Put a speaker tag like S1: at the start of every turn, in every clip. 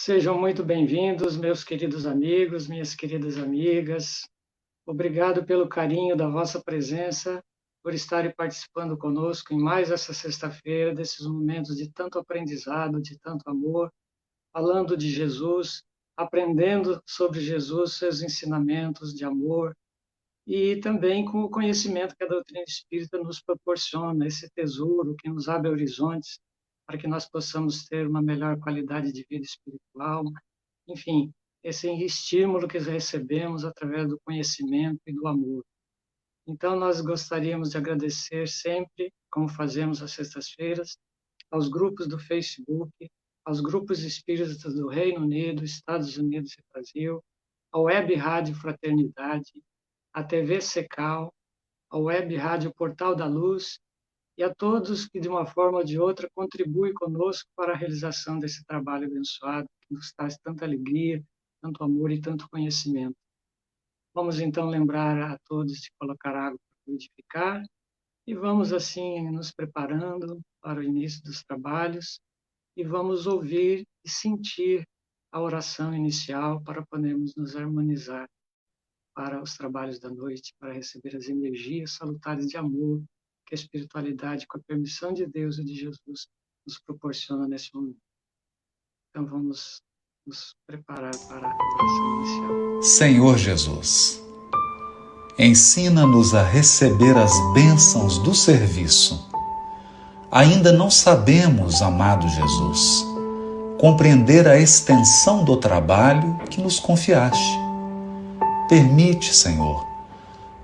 S1: Sejam muito bem-vindos, meus queridos amigos, minhas queridas amigas. Obrigado pelo carinho da vossa presença, por estarem participando conosco em mais essa sexta-feira, desses momentos de tanto aprendizado, de tanto amor, falando de Jesus, aprendendo sobre Jesus, seus ensinamentos de amor, e também com o conhecimento que a doutrina espírita nos proporciona, esse tesouro que nos abre horizontes para que nós possamos ter uma melhor qualidade de vida espiritual, enfim, esse estímulo que recebemos através do conhecimento e do amor. Então, nós gostaríamos de agradecer sempre, como fazemos às sextas-feiras, aos grupos do Facebook, aos grupos espíritas do Reino Unido, Estados Unidos e Brasil, ao Web Rádio Fraternidade, à TV Secal, ao Web Rádio Portal da Luz e a todos que, de uma forma ou de outra, contribuem conosco para a realização desse trabalho abençoado, que nos traz tanta alegria, tanto amor e tanto conhecimento. Vamos, então, lembrar a todos de colocar água para fluidificar e vamos, assim, nos preparando para o início dos trabalhos e vamos ouvir e sentir a oração inicial para podermos nos harmonizar para os trabalhos da noite, para receber as energias salutares de amor que a espiritualidade, com a permissão de Deus e de Jesus, nos proporciona nesse momento. Então vamos nos preparar para a oração inicial.
S2: Senhor Jesus, ensina-nos a receber as bênçãos do serviço. Ainda não sabemos, amado Jesus, compreender a extensão do trabalho que nos confiaste. Permite, Senhor,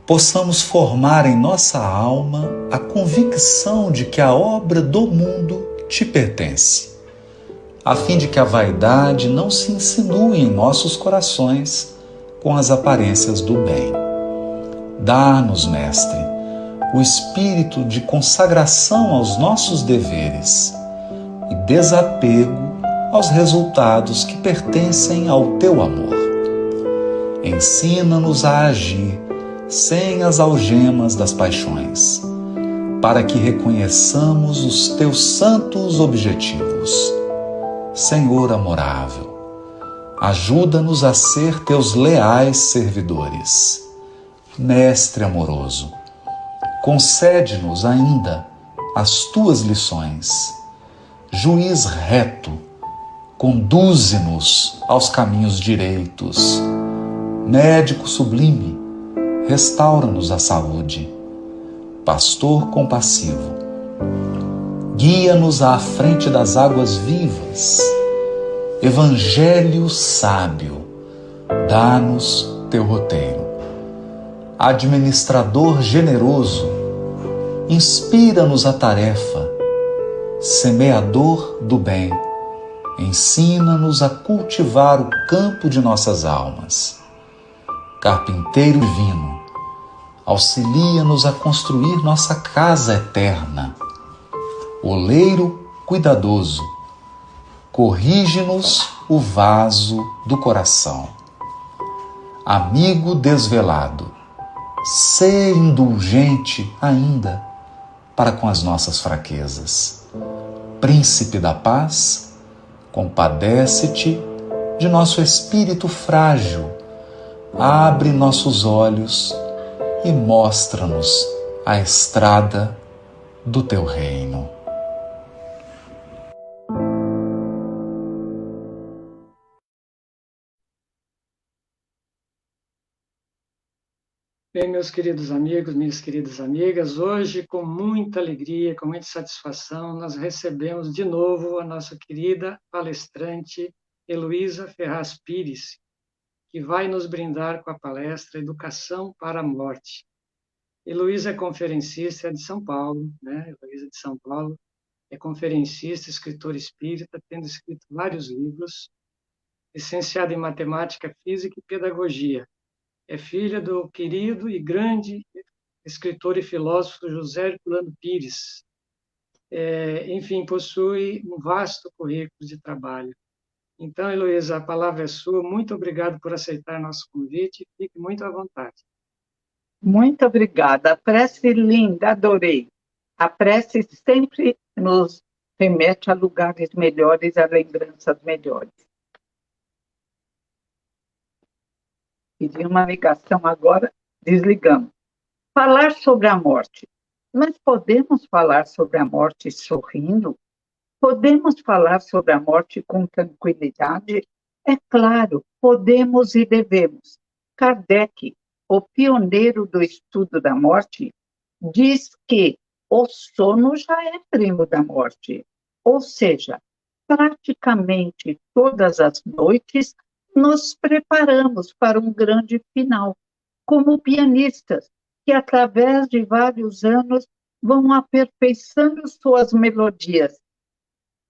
S2: possamos formar em nossa alma a convicção de que a obra do mundo te pertence, a fim de que a vaidade não se insinue em nossos corações com as aparências do bem. Dá-nos, Mestre, o espírito de consagração aos nossos deveres e desapego aos resultados que pertencem ao teu amor. Ensina-nos a agir sem as algemas das paixões, para que reconheçamos os teus santos objetivos. Senhor amorável, ajuda-nos a ser teus leais servidores. Mestre amoroso, concede-nos ainda as tuas lições. Juiz reto, conduze-nos aos caminhos direitos. Médico sublime, restaura-nos a saúde. Pastor compassivo, guia-nos à frente das águas vivas. Evangelho sábio, dá-nos teu roteiro. Administrador generoso, inspira-nos a tarefa. Semeador do bem, ensina-nos a cultivar o campo de nossas almas. Carpinteiro divino, auxilia-nos a construir nossa casa eterna. Oleiro cuidadoso, corrige-nos o vaso do coração. Amigo desvelado, sê indulgente ainda para com as nossas fraquezas. Príncipe da paz, compadece-te de nosso espírito frágil. Abre nossos olhos e mostra-nos a estrada do teu reino.
S1: Bem, meus queridos amigos, minhas queridas amigas, hoje, com muita alegria, com muita satisfação, nós recebemos de novo a nossa querida palestrante Heloísa Ferraz Pires, que vai nos brindar com a palestra Educação para a Morte. Heloísa é conferencista, é de São Paulo, né? Heloísa de São Paulo, é conferencista, escritora espírita, tendo escrito vários livros, licenciada em Matemática, Física e Pedagogia. É filha do querido e grande escritor e filósofo José Herculano Pires. Enfim, possui um vasto currículo de trabalho. Então, Heloísa, a palavra é sua. Muito obrigado por aceitar nosso convite. Fique muito à vontade.
S3: Muito obrigada. A prece linda, adorei. A prece sempre nos remete a lugares melhores, a lembranças melhores. pedi uma ligação agora, desligamos. Falar sobre a morte. Mas podemos falar sobre a morte sorrindo? Podemos falar sobre a morte com tranquilidade? É claro, podemos e devemos. Kardec, o pioneiro do estudo da morte, diz que o sono já é primo da morte. Ou seja, praticamente todas as noites nos preparamos para um grande final, como pianistas que, através de vários anos, vão aperfeiçoando suas melodias,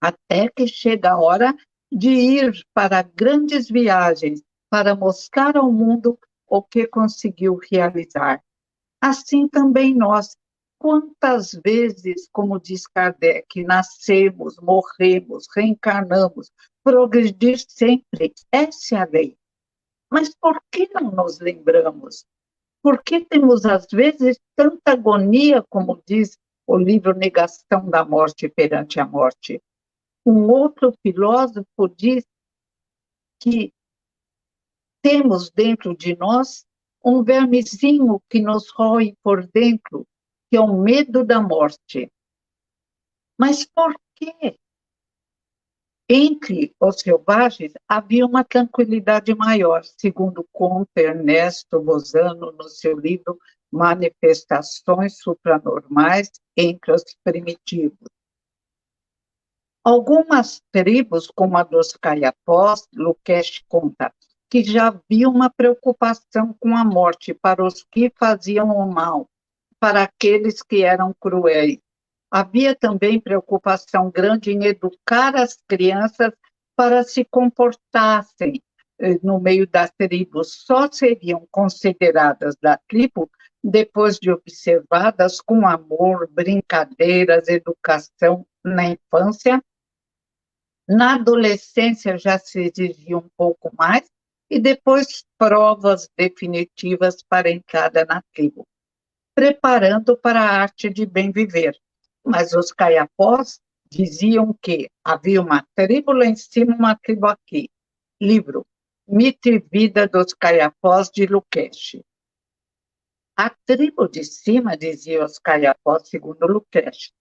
S3: até que chega a hora de ir para grandes viagens, para mostrar ao mundo o que conseguiu realizar. Assim também nós, quantas vezes, como diz Kardec, nascemos, morremos, reencarnamos, progredir sempre, essa é a lei. Mas por que não nos lembramos? Por que temos, às vezes, tanta agonia, como diz o livro Negação da Morte perante a Morte? Um outro filósofo diz que temos dentro de nós um vermezinho que nos rói por dentro, que é o medo da morte. Mas por quê? Entre os selvagens havia uma tranquilidade maior, segundo conta Ernesto Bozano no seu livro Manifestações Supranormais entre os Primitivos. Algumas tribos, como a dos Caiapós, Luqueche conta, que já havia uma preocupação com a morte para os que faziam o mal, para aqueles que eram cruéis. Havia também preocupação grande em educar as crianças para se comportassem no meio da tribo. Só seriam consideradas da tribo depois de observadas com amor, brincadeiras, educação na infância. Na adolescência já se exigia um pouco mais, e depois provas definitivas para a entrada na tribo, preparando para a arte de bem viver. Mas os caiapós diziam que havia uma tribo lá em cima, uma tribo aqui. Livro Mito e Vida dos Caiapós, de Luqueche. A tribo de cima, dizia os caiapós, segundo Luqueche,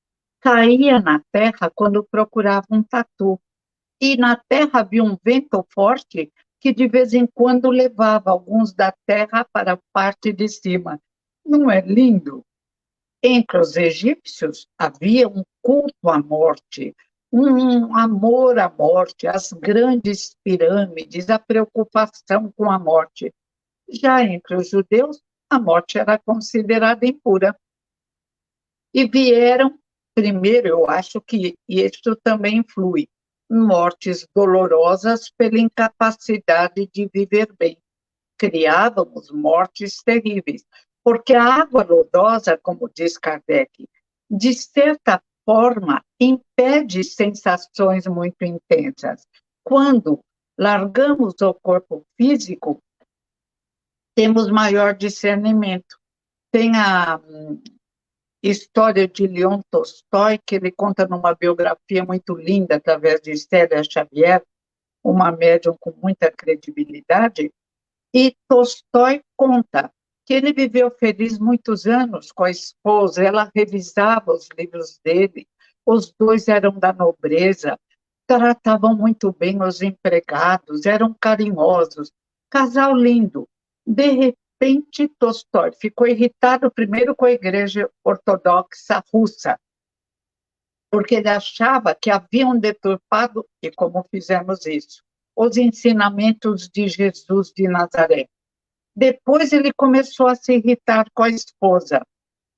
S3: caía na terra quando procurava um tatu. E na terra havia um vento forte que de vez em quando levava alguns da terra para a parte de cima. Não é lindo? Entre os egípcios havia um culto à morte, um amor à morte, as grandes pirâmides, a preocupação com a morte. Já entre os judeus, a morte era considerada impura. E vieram, primeiro, eu acho que isso também influi, mortes dolorosas pela incapacidade de viver bem. Criávamos mortes terríveis, porque a água lodosa, como diz Kardec, de certa forma impede sensações muito intensas. Quando largamos o corpo físico, temos maior discernimento. Tem a história de Leon Tolstói, que ele conta numa biografia muito linda, através de Célia Xavier, uma médium com muita credibilidade, e Tolstói conta que ele viveu feliz muitos anos com a esposa, ela revisava os livros dele, os dois eram da nobreza, tratavam muito bem os empregados, eram carinhosos, casal lindo. De repente, Tolstói ficou irritado primeiro com a Igreja Ortodoxa Russa, porque ele achava que haviam deturpado, e como fizemos isso, os ensinamentos de Jesus de Nazaré. Depois ele começou a se irritar com a esposa.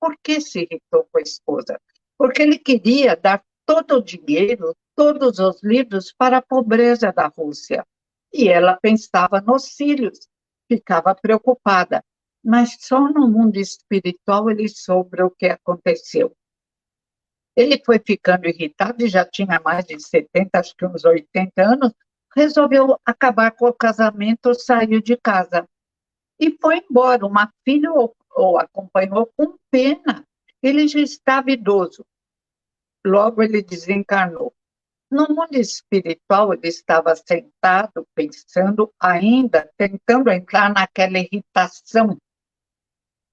S3: Por que se irritou com a esposa? Porque ele queria dar todo o dinheiro, todos os livros para a pobreza da Rússia. E ela pensava nos filhos, ficava preocupada. Mas só no mundo espiritual ele soube o que aconteceu. Ele foi ficando irritado e já tinha mais de 70, acho que uns 80 anos, resolveu acabar com o casamento, saiu de casa. E foi embora. Uma filha o acompanhou com pena. Ele já estava idoso. Logo ele desencarnou. No mundo espiritual, ele estava sentado, pensando, ainda tentando entrar naquela irritação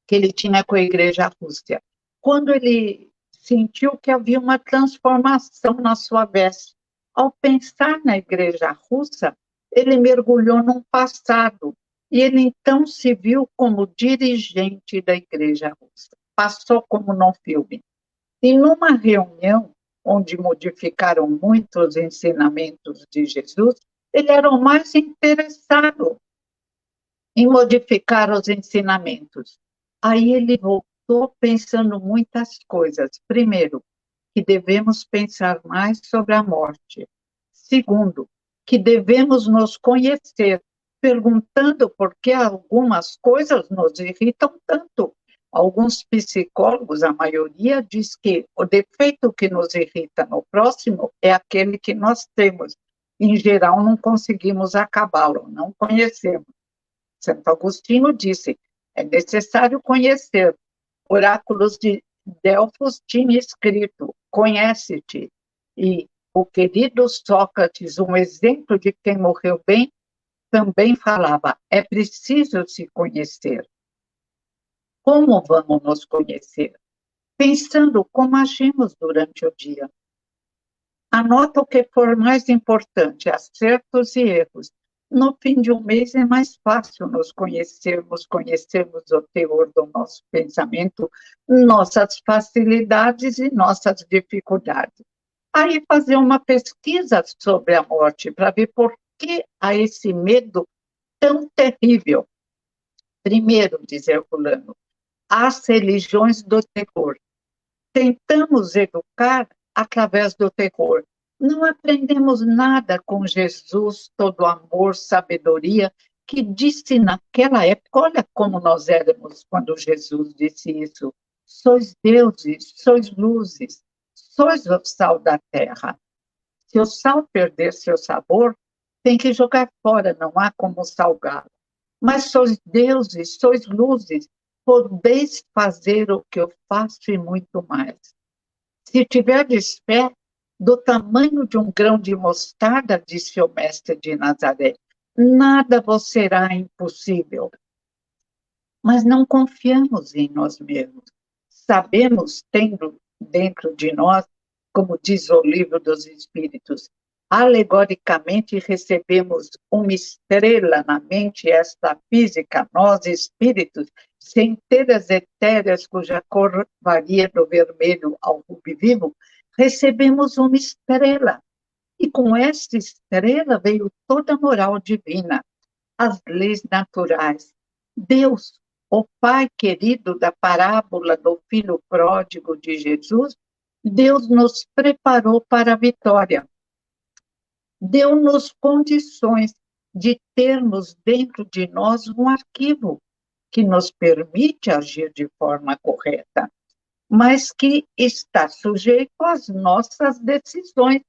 S3: que ele tinha com a Igreja Russa. Quando ele sentiu que havia uma transformação na sua veste, ao pensar na Igreja Russa, ele mergulhou num passado, e ele então se viu como dirigente da Igreja Russa. Passou como num filme. E numa reunião, onde modificaram muitos ensinamentos de Jesus, ele era o mais interessado em modificar os ensinamentos. Aí ele voltou pensando muitas coisas. Primeiro, que devemos pensar mais sobre a morte. Segundo, que devemos nos conhecer, perguntando por que algumas coisas nos irritam tanto. Alguns psicólogos, a maioria, diz que o defeito que nos irrita no próximo é aquele que nós temos. Em geral, não conseguimos acabá-lo, não conhecemos. Santo Agostinho disse, é necessário conhecer. Oráculos de Delfos tinha escrito, conhece-te. E o querido Sócrates, um exemplo de quem morreu bem, também falava, é preciso se conhecer. Como vamos nos conhecer? Pensando como agimos durante o dia. Anota o que for mais importante, acertos e erros. No fim de um mês é mais fácil nos conhecermos o teor do nosso pensamento, nossas facilidades e nossas dificuldades. Aí fazer uma pesquisa sobre a morte, para ver por que há esse medo tão terrível. Primeiro, diz Herculano, as religiões do terror. Tentamos educar através do terror. Não aprendemos nada com Jesus, todo amor, sabedoria, que disse naquela época, olha como nós éramos quando Jesus disse isso, sois deuses, sois luzes, sois o sal da terra. Se o sal perder seu sabor, tem que jogar fora, não há como salgá-lo. Mas sois deuses, sois luzes, podeis fazer o que eu faço e muito mais. Se tiverdes fé do tamanho de um grão de mostarda, disse o mestre de Nazaré, nada vos será impossível. Mas não confiamos em nós mesmos. Sabemos, tendo dentro de nós, como diz o livro dos Espíritos, alegoricamente recebemos uma estrela na mente, esta física, nós espíritos, centelhas etéreas cuja cor varia do vermelho ao rubi vivo, recebemos uma estrela. E com esta estrela veio toda a moral divina, as leis naturais. Deus, o Pai querido da parábola do filho pródigo de Jesus, Deus nos preparou para a vitória. Deu-nos condições de termos dentro de nós um arquivo que nos permite agir de forma correta, mas que está sujeito às nossas decisões,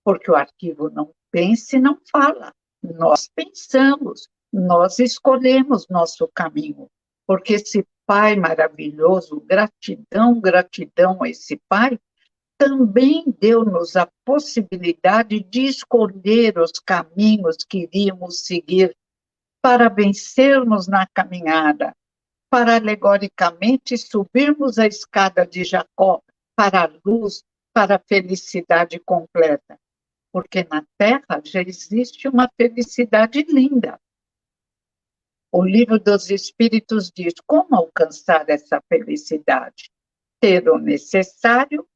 S3: porque o arquivo não pensa e não fala. Nós pensamos, nós escolhemos nosso caminho, porque esse Pai maravilhoso, gratidão, gratidão a esse Pai, também deu-nos a possibilidade de escolher os caminhos que iríamos seguir para vencermos na caminhada, para alegoricamente subirmos a escada de Jacó para a luz, para a felicidade completa. Porque na Terra já existe uma felicidade linda. O livro dos Espíritos diz como alcançar essa felicidade. Ter o necessário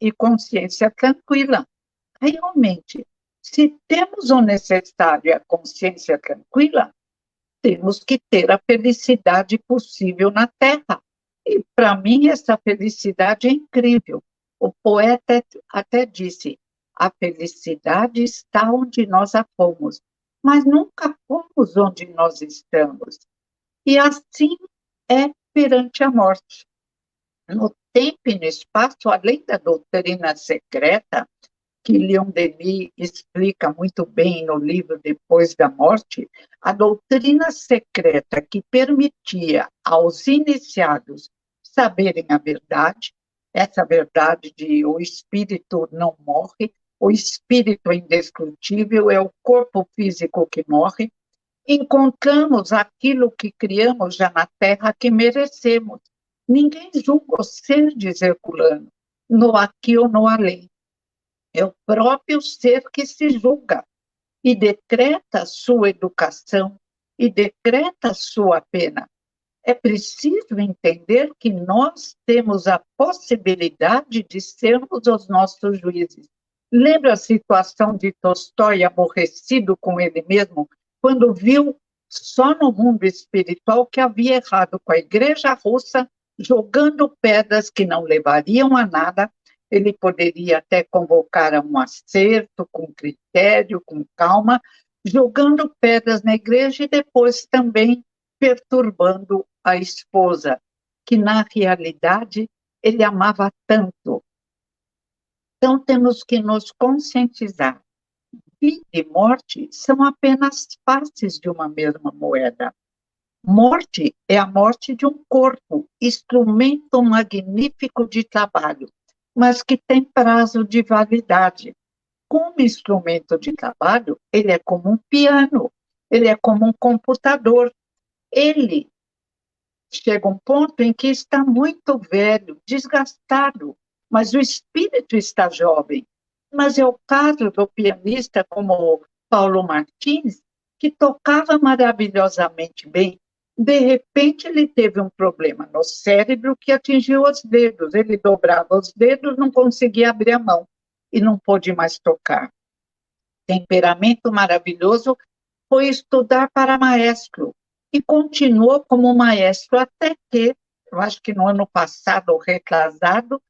S3: e consciência tranquila. Realmente, se temos o necessário e a consciência tranquila, temos que ter a felicidade possível na Terra. E, para mim, essa felicidade é incrível. O poeta até disse, a felicidade está onde nós a fomos, mas nunca fomos onde nós estamos. E assim é perante a morte. No tempo e no espaço, além da doutrina secreta, que Leon Denis explica muito bem no livro Depois da Morte, a doutrina secreta que permitia aos iniciados saberem a verdade, essa verdade de o espírito não morre, o espírito é indestrutível, é o corpo físico que morre. Encontramos aquilo que criamos já na Terra que merecemos. Ninguém julga o ser, diz Herculano, no aqui ou no além. É o próprio ser que se julga e decreta sua educação e decreta sua pena. É preciso entender que nós temos a possibilidade de sermos os nossos juízes. Lembra a situação de Tolstói, aborrecido com ele mesmo, quando viu só no mundo espiritual que havia errado com a igreja russa, jogando pedras que não levariam a nada. Ele poderia até convocar a um acerto, com critério, com calma, jogando pedras na igreja e depois também perturbando a esposa, que na realidade ele amava tanto. Então temos que nos conscientizar. Vida e morte são apenas faces de uma mesma moeda. Morte é a morte de um corpo, instrumento magnífico de trabalho, mas que tem prazo de validade. Como instrumento de trabalho, ele é como um piano, ele é como um computador. Ele chega um ponto em que está muito velho, desgastado, mas o espírito está jovem. Mas é o caso do pianista como Paulo Martins, que tocava maravilhosamente bem. De repente, ele teve um problema no cérebro que atingiu os dedos. Ele dobrava os dedos, não conseguia abrir a mão e não pôde mais tocar. Temperamento maravilhoso, foi estudar para maestro e continuou como maestro até que, eu acho que no ano passado ou retrasado,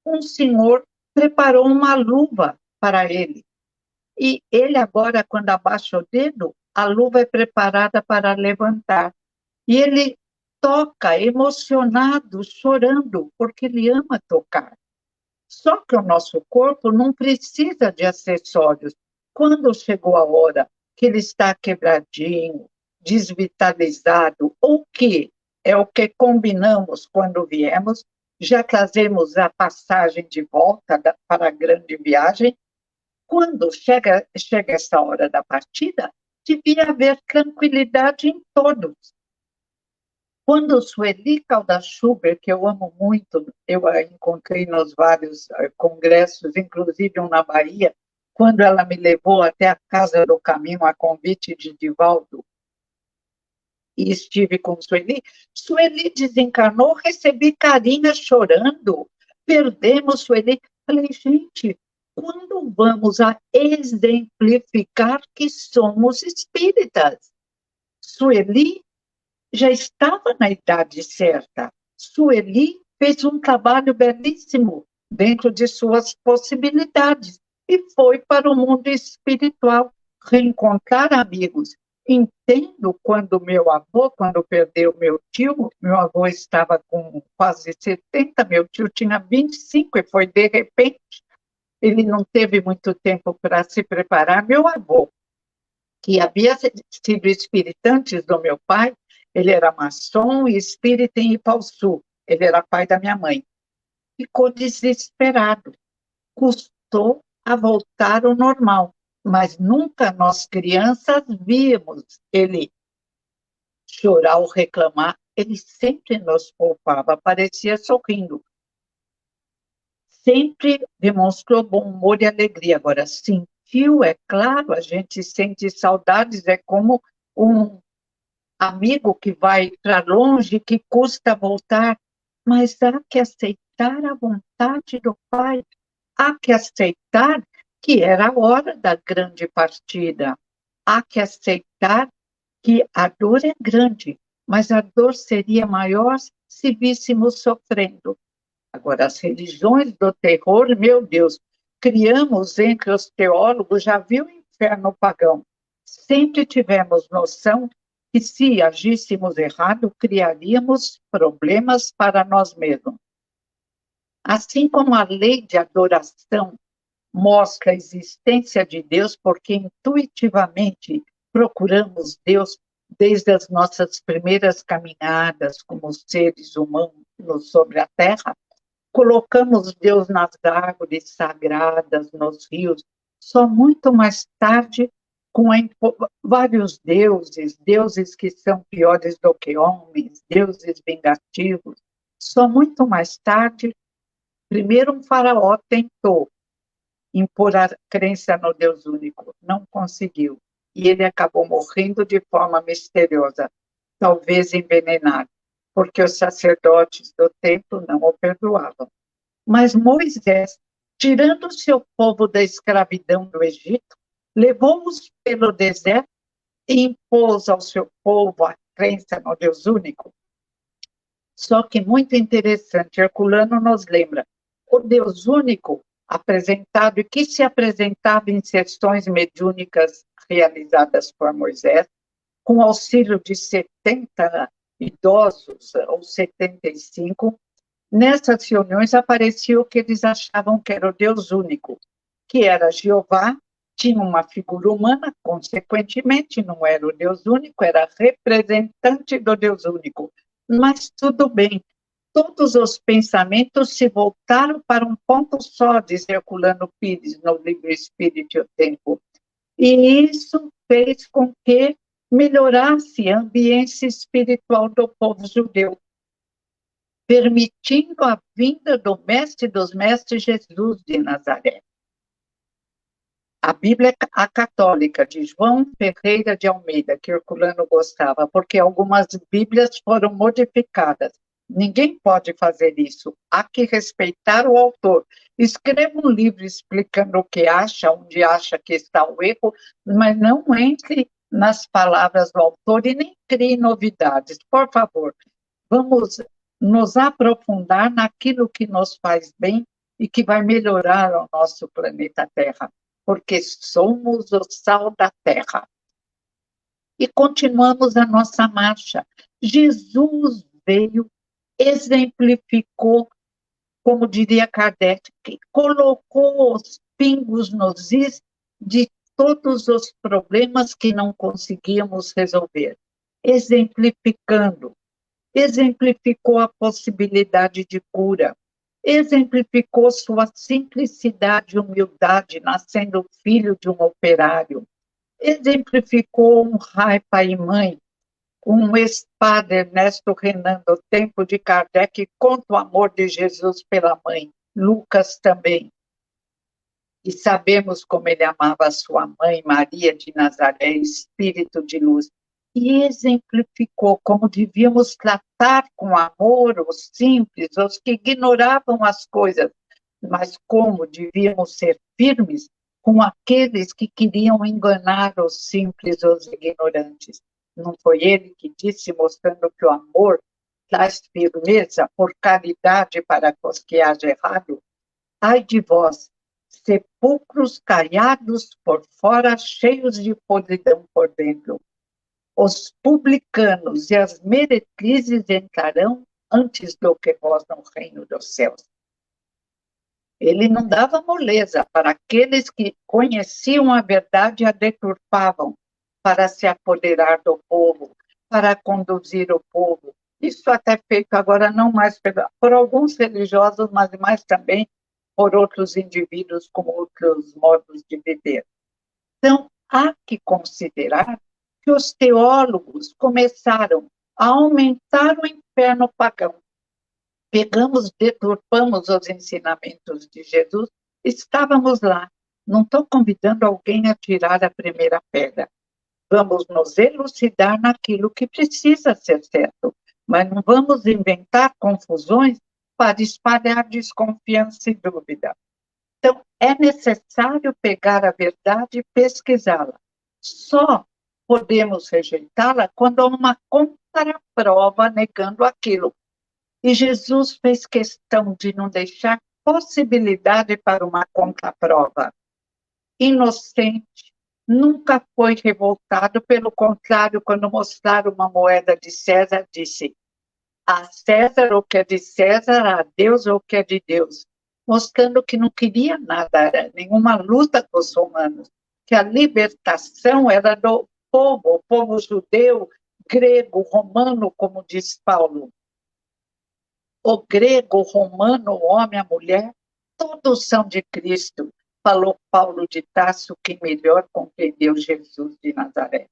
S3: um senhor preparou uma luva para ele. E ele agora, quando abaixa o dedo, a luva é preparada para levantar. E ele toca emocionado, chorando, porque ele ama tocar. Só que o nosso corpo não precisa de acessórios. Quando chegou a hora que ele está quebradinho, desvitalizado, ou que é o que combinamos quando viemos, já trazemos a passagem de volta para a grande viagem. Quando chega essa hora da partida, devia haver tranquilidade em todos. Quando Sueli Caldas Schubert, que eu amo muito, eu a encontrei nos vários congressos, inclusive um na Bahia, quando ela me levou até a Casa do Caminho, a convite de Divaldo, e estive com Sueli. Sueli desencarnou, recebi carinha chorando, perdemos Sueli. Falei, gente, quando vamos a exemplificar que somos espíritas? Sueli já estava na idade certa. Sueli fez um trabalho belíssimo dentro de suas possibilidades e foi para o mundo espiritual reencontrar amigos. Entendo quando meu avô, quando perdeu meu avô estava com quase 70, meu tio tinha 25 e foi de repente, ele não teve muito tempo para se preparar. Meu avô, que havia sido espiritante do meu pai, ele era maçom e espírita em Ipaussu. Ele era pai da minha mãe. Ficou desesperado. Custou a voltar ao normal. Mas nunca nós crianças víamos ele chorar ou reclamar. Ele sempre nos poupava, parecia sorrindo. Sempre demonstrou bom humor e alegria. Agora, sentiu, é claro, a gente sente saudades, é como um amigo que vai para longe, que custa voltar, mas há que aceitar a vontade do Pai, há que aceitar que era a hora da grande partida, há que aceitar que a dor é grande, mas a dor seria maior se víssemos sofrendo. Agora, as religiões do terror, meu Deus, criamos entre os teólogos, já viu o inferno pagão, sempre tivemos noção que se agíssemos errado, criaríamos problemas para nós mesmos. Assim como a lei de adoração mostra a existência de Deus, porque intuitivamente procuramos Deus desde as nossas primeiras caminhadas como seres humanos sobre a Terra, colocamos Deus nas árvores sagradas, nos rios, Só muito mais tarde, com vários deuses que são piores do que homens, deuses vingativos, só muito mais tarde, primeiro um faraó tentou impor a crença no Deus único, não conseguiu. E ele acabou morrendo de forma misteriosa, talvez envenenado, porque os sacerdotes do templo não o perdoavam. Mas Moisés, tirando seu povo da escravidão do Egito, levou-os pelo deserto e impôs ao seu povo a crença no Deus único. Só que muito interessante, Herculano nos lembra, o Deus único apresentado e que se apresentava em sessões mediúnicas realizadas por Moisés, com auxílio de 70 idosos, ou 75, nessas reuniões aparecia o que eles achavam que era o Deus único, que era Jeová, tinha uma figura humana, consequentemente não era o Deus único, era representante do Deus único. Mas tudo bem, todos os pensamentos se voltaram para um ponto só, diz Herculano Pires, no livro Espírito e o Tempo. E isso fez com que melhorasse a ambiência espiritual do povo judeu, permitindo a vinda do mestre dos mestres, Jesus de Nazaré. A Bíblia a católica, de João Ferreira de Almeida, que Herculano gostava, porque algumas Bíblias foram modificadas. Ninguém pode fazer isso. Há que respeitar o autor. Escreva um livro explicando o que acha, onde acha que está o erro, mas não entre nas palavras do autor e nem crie novidades. Por favor, vamos nos aprofundar naquilo que nos faz bem e que vai melhorar o nosso planeta Terra, porque somos o sal da terra. E continuamos a nossa marcha. Jesus veio, exemplificou, como diria Kardec, que colocou os pingos nos is de todos os problemas que não conseguíamos resolver, exemplificando. Exemplificou a possibilidade de cura, exemplificou sua simplicidade e humildade, nascendo filho de um operário, exemplificou um pai e mãe, um ex-padre Ernesto Renan, do tempo de Kardec, conta o amor de Jesus pela mãe, Lucas também. E sabemos como ele amava a sua mãe, Maria de Nazaré, espírito de luz. E exemplificou como devíamos tratar com amor os simples, os que ignoravam as coisas, mas como devíamos ser firmes com aqueles que queriam enganar os simples, os ignorantes. Não foi ele que disse, mostrando que o amor traz firmeza por caridade para os que agem errado? Ai de vós, sepulcros caiados por fora, cheios de podridão por dentro. Os publicanos e as meretrizes entrarão antes do que vós no reino dos céus. Ele não dava moleza para aqueles que conheciam a verdade e a deturpavam para se apoderar do povo, para conduzir o povo. Isso até feito agora não mais por alguns religiosos, mas mais também por outros indivíduos com outros modos de viver. Então, há que considerar que os teólogos começaram a aumentar o inferno pagão. Deturpamos os ensinamentos de Jesus, estávamos lá. Não estou convidando alguém a tirar a primeira pedra. Vamos nos elucidar naquilo que precisa ser certo, mas não vamos inventar confusões para espalhar desconfiança e dúvida. Então, é necessário pegar a verdade e pesquisá-la. Só podemos rejeitá-la quando há uma contraprova negando aquilo. E Jesus fez questão de não deixar possibilidade para uma contraprova. Inocente, nunca foi revoltado, pelo contrário, quando mostraram uma moeda de César, disse: a César o que é de César, a Deus o que é de Deus. Mostrando que não queria nada, nenhuma luta com os romanos, que a libertação era do povo, o povo judeu, grego, romano, como diz Paulo. O grego, o romano, o homem, a mulher, todos são de Cristo. falou Paulo de Tarso, que melhor compreendeu Jesus de Nazaré.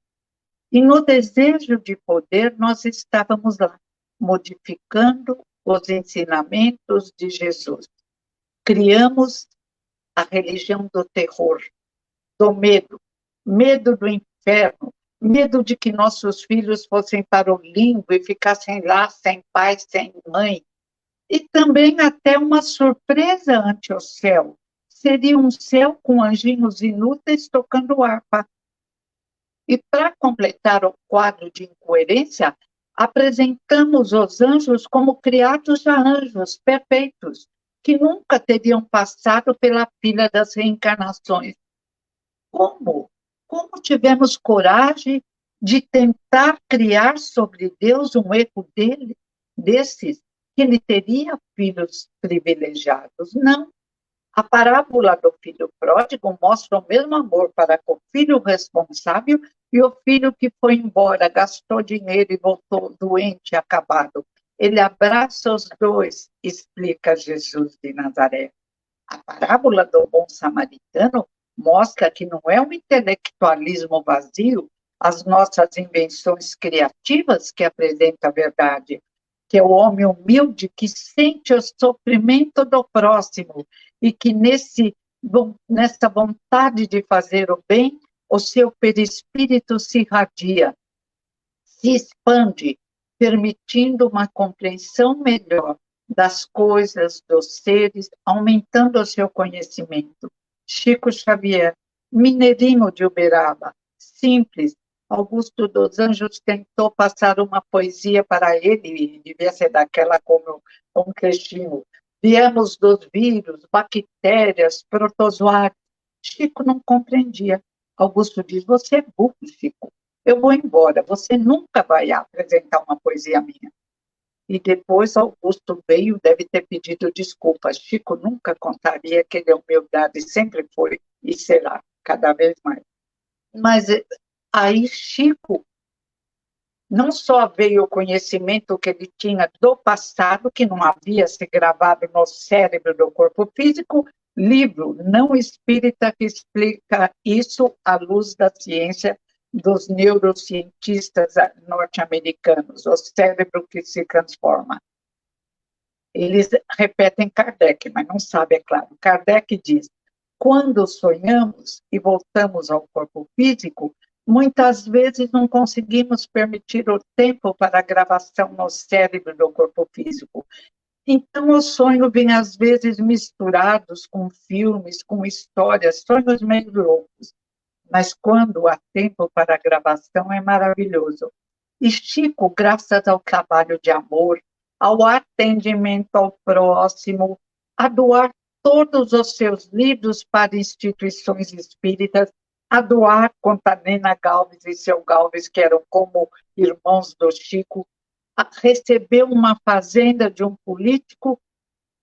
S3: E no desejo de poder, nós estávamos lá, modificando os ensinamentos de Jesus. Criamos a religião do terror, do medo, medo do inferno, medo de que nossos filhos fossem para o limbo e ficassem lá sem pai, sem mãe. E também até uma surpresa ante o céu. Seria um céu com anjinhos inúteis tocando harpa. E para completar o quadro de incoerência, apresentamos os anjos como criados já anjos perfeitos, que nunca teriam passado pela fila das reencarnações. Como? Como tivemos coragem de tentar criar sobre Deus um erro desses, que ele teria filhos privilegiados? Não. A parábola do filho pródigo mostra o mesmo amor para com o filho responsável e o filho que foi embora, gastou dinheiro e voltou doente, acabado. Ele abraça os dois, explica Jesus de Nazaré. A parábola do bom samaritano mostra que não é um intelectualismo vazio, as nossas invenções criativas que apresentam a verdade, que é o homem humilde que sente o sofrimento do próximo e que nessa vontade de fazer o bem, o seu perispírito se irradia, se expande, permitindo uma compreensão melhor das coisas, dos seres, aumentando o seu conhecimento. Chico Xavier, mineirinho de Uberaba, simples. Augusto dos Anjos tentou passar uma poesia para ele, devia ser daquela como um trechinho. Viemos dos vírus, bactérias, protozoários. Chico não compreendia. Augusto diz, você é burro, Chico. Eu vou embora, você nunca vai apresentar uma poesia minha. E depois Augusto veio, deve ter pedido desculpas. Chico nunca contaria que ele é humildade, sempre foi, e será, cada vez mais. Mas aí Chico não só veio o conhecimento que ele tinha do passado, que não havia se gravado no cérebro do corpo físico, livro não espírita que explica isso à luz da ciência dos neurocientistas norte-americanos, o cérebro que se transforma. Eles repetem Kardec, mas não sabe, é claro. Kardec diz, quando sonhamos e voltamos ao corpo físico, muitas vezes não conseguimos permitir o tempo para a gravação no cérebro do corpo físico. Então, o sonho vem, às vezes, misturados com filmes, com histórias, sonhos meio loucos. Mas quando há tempo para a gravação, é maravilhoso. E Chico, graças ao trabalho de amor, ao atendimento ao próximo, a doar todos os seus livros para instituições espíritas, a doar contra Nena Galves e seu Galves, que eram como irmãos do Chico, recebeu uma fazenda de um político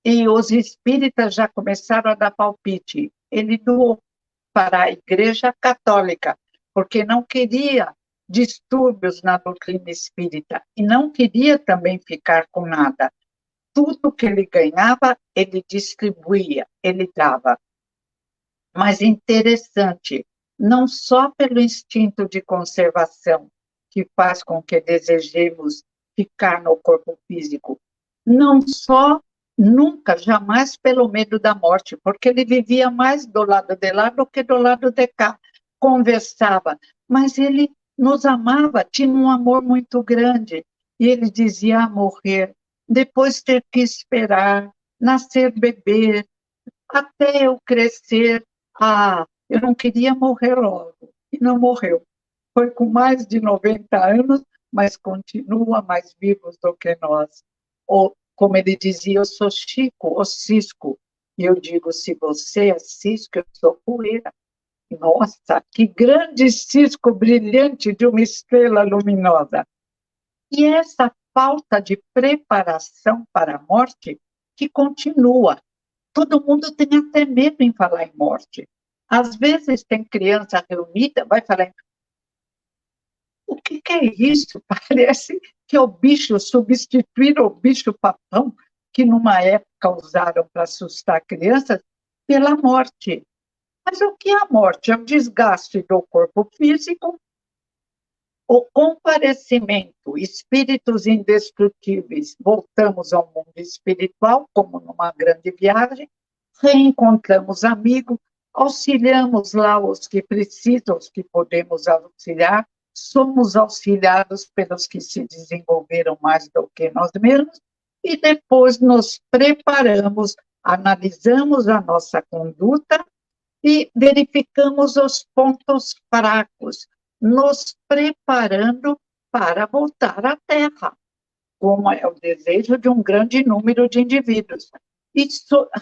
S3: e os espíritas já começaram a dar palpite. Ele doou para a Igreja Católica, porque não queria distúrbios na doutrina espírita e não queria também ficar com nada. Tudo que ele ganhava, ele distribuía, ele dava. Mas interessante, não só pelo instinto de conservação, que faz com que desejemos ficar no corpo físico, não só, nunca, jamais pelo medo da morte, porque ele vivia mais do lado de lá do que do lado de cá, conversava, mas ele nos amava, tinha um amor muito grande, e ele dizia morrer, depois ter que esperar, nascer bebê, até eu crescer, eu não queria morrer logo, e não morreu. Foi com mais de 90 anos, mas continua mais vivo do que nós. Ou, como ele dizia, eu sou Chico, o Cisco. E eu digo, se você é Cisco, eu sou poeira. Nossa, que grande cisco brilhante de uma estrela luminosa. E essa falta de preparação para a morte que continua. Todo mundo tem até medo em falar em morte. Às vezes tem criança reunida, vai falar, o que é isso? Parece que é o bicho, substituir o bicho-papão, que numa época usaram para assustar crianças, pela morte. Mas o que é a morte? É o desgaste do corpo físico, o comparecimento, espíritos indestrutíveis, voltamos ao mundo espiritual, como numa grande viagem, reencontramos amigos, auxiliamos lá os que precisam, os que podemos auxiliar, somos auxiliados pelos que se desenvolveram mais do que nós mesmos, e depois nos preparamos, analisamos a nossa conduta e verificamos os pontos fracos, nos preparando para voltar à Terra, como é o desejo de um grande número de indivíduos. E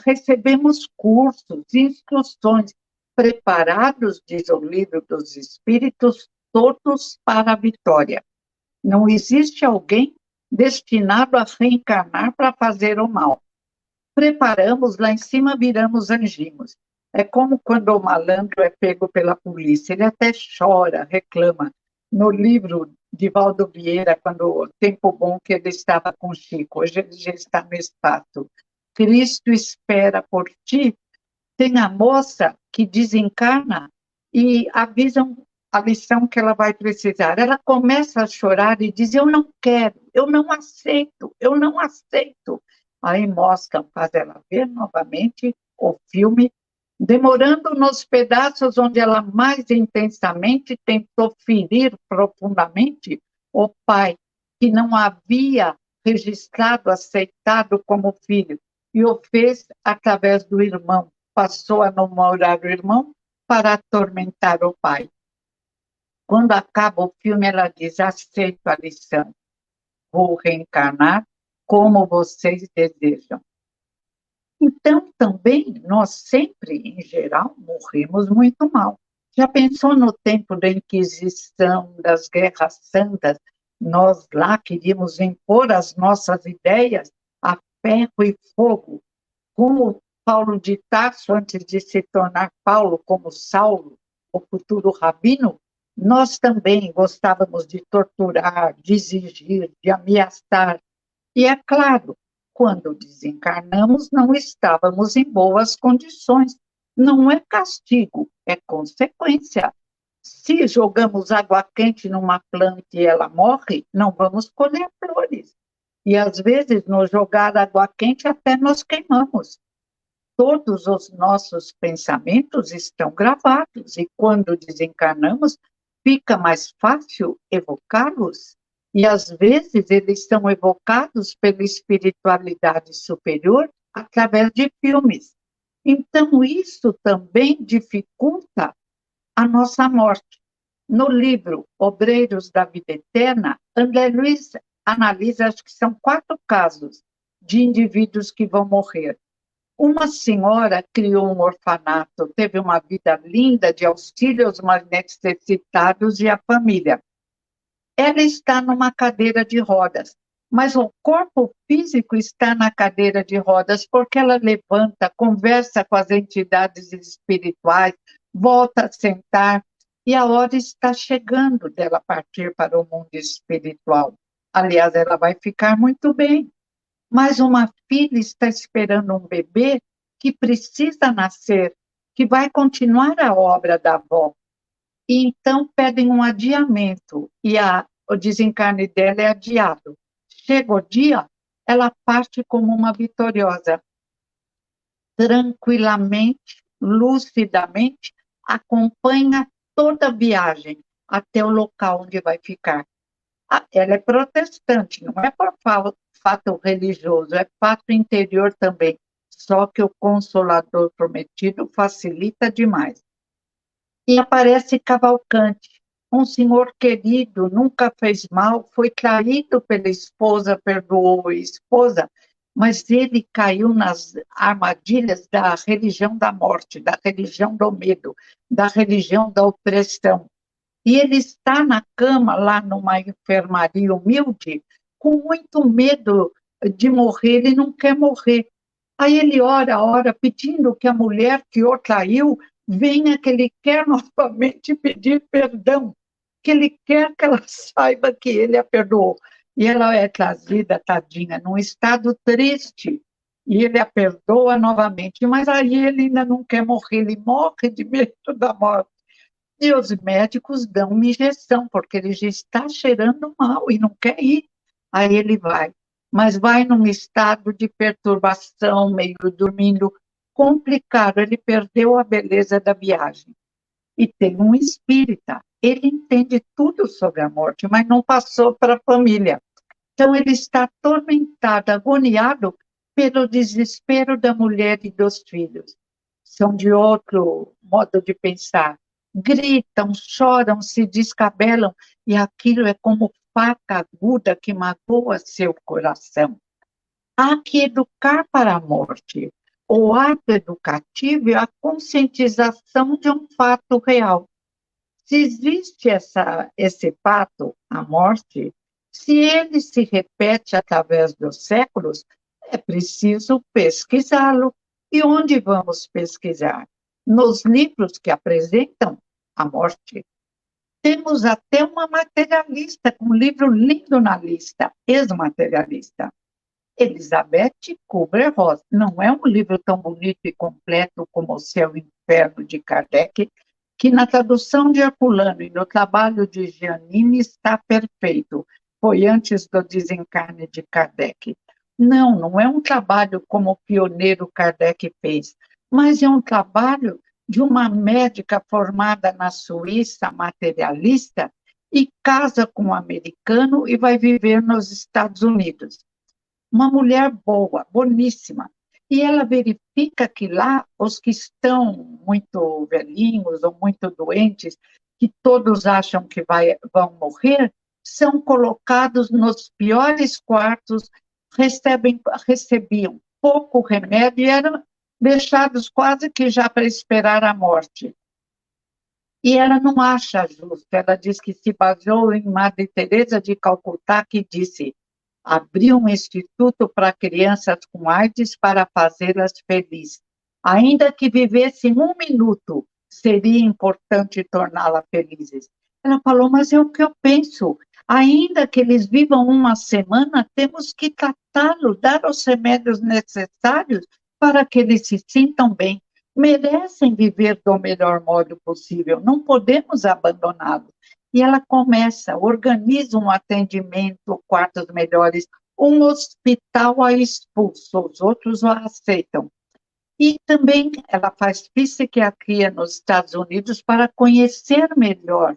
S3: recebemos cursos, instruções, preparados, diz o livro dos Espíritos, todos para a vitória. Não existe alguém destinado a reencarnar para fazer o mal. Preparamos, lá em cima viramos anjinhos. É como quando o malandro é pego pela polícia, ele até chora, reclama. No livro de Valdo Vieira, quando o tempo bom que ele estava com Chico, hoje ele já está no espaço. Cristo espera por ti. Tem a moça que desencarna e avisam a lição que ela vai precisar. Ela começa a chorar e diz: eu não quero, eu não aceito, eu não aceito. Aí mostram, faz ela ver novamente o filme, demorando nos pedaços onde ela mais intensamente tentou ferir profundamente o pai, que não havia registrado, aceitado como filho, e o fez através do irmão. Passou a namorar o irmão para atormentar o pai. Quando acaba o filme, ela diz: aceito a lição, vou reencarnar como vocês desejam. Então, também, nós sempre, em geral, morremos muito mal. Já pensou no tempo da Inquisição, das guerras santas? Nós lá queríamos impor as nossas ideias a ferro e fogo, como Paulo de Tarso, antes de se tornar Paulo, como Saulo, o futuro rabino, nós também gostávamos de torturar, de exigir, de ameaçar. E é claro, quando desencarnamos, não estávamos em boas condições. Não é castigo, é consequência. Se jogamos água quente numa planta e ela morre, não vamos colher flores. E às vezes, no jogar água quente, até nós queimamos. Todos os nossos pensamentos estão gravados, e quando desencarnamos, fica mais fácil evocá-los. E às vezes eles são evocados pela espiritualidade superior através de filmes. Então, isso também dificulta a nossa morte. No livro Obreiros da Vida Eterna, André Luiz analisa, acho que são 4 casos de indivíduos que vão morrer. Uma senhora criou um orfanato, teve uma vida linda de auxílio aos mais necessitados e à família. Ela está numa cadeira de rodas, mas o corpo físico está na cadeira de rodas porque ela levanta, conversa com as entidades espirituais, volta a sentar, e a hora está chegando dela partir para o mundo espiritual. Aliás, ela vai ficar muito bem. Mas uma filha está esperando um bebê que precisa nascer, que vai continuar a obra da avó. E então pedem um adiamento, e o desencarne dela é adiado. Chega o dia, ela parte como uma vitoriosa. Tranquilamente, lucidamente, acompanha toda a viagem até o local onde vai ficar. Ela é protestante, não é por fato religioso, é fato interior também. Só que o Consolador Prometido facilita demais. E aparece Cavalcante, um senhor querido, nunca fez mal, foi traído pela esposa, perdoou a esposa, mas ele caiu nas armadilhas da religião da morte, da religião do medo, da religião da opressão. E ele está na cama, lá numa enfermaria humilde, com muito medo de morrer, ele não quer morrer. Aí ele ora, pedindo que a mulher que o traiu venha, que ele quer novamente pedir perdão, que ele quer que ela saiba que ele a perdoou. E ela é trazida, tadinha, num estado triste, e ele a perdoa novamente, mas aí ele ainda não quer morrer, ele morre de medo da morte. E os médicos dão uma injeção, porque ele já está cheirando mal e não quer ir. Aí ele vai, mas vai num estado de perturbação, meio dormindo, complicado, ele perdeu a beleza da viagem. E tem um espírita, ele entende tudo sobre a morte, mas não passou para a família. Então ele está atormentado, agoniado pelo desespero da mulher e dos filhos. São de outro modo de pensar. Gritam, choram, se descabelam, e aquilo é como faca aguda que magoa seu coração. Há que educar para a morte. O ato educativo é a conscientização de um fato real. Se existe esse fato, a morte, se ele se repete através dos séculos, é preciso pesquisá-lo. E onde vamos pesquisar? Nos livros que apresentam a morte. Temos até uma materialista, com um livro lindo na lista, ex-materialista. Elizabeth Kubler-Ross. Não é um livro tão bonito e completo como O Céu e o Inferno, de Kardec, que na tradução de Herculano e no trabalho de Giannini está perfeito. Foi antes do desencarne de Kardec. Não, não é um trabalho como o pioneiro Kardec fez, mas é um trabalho de uma médica formada na Suíça, materialista, e casa com um americano e vai viver nos Estados Unidos. Uma mulher boa, boníssima. E ela verifica que lá, os que estão muito velhinhos ou muito doentes, que todos acham que vão morrer, são colocados nos piores quartos, recebiam pouco remédio e eram deixados quase que já para esperar a morte. E ela não acha justo, ela diz que se baseou em Madre Teresa de Calcutá, que disse: abrir um instituto para crianças com AIDS para fazê-las felizes. Ainda que vivessem um minuto, seria importante torná-las felizes. Ela falou, mas é o que eu penso. Ainda que eles vivam uma semana, temos que tratá-los, dar os remédios necessários para que eles se sintam bem. Merecem viver do melhor modo possível, não podemos abandoná-los. E ela começa, organiza um atendimento, quartos melhores, um hospital a expulso, os outros a aceitam. E também ela faz psiquiatria nos Estados Unidos para conhecer melhor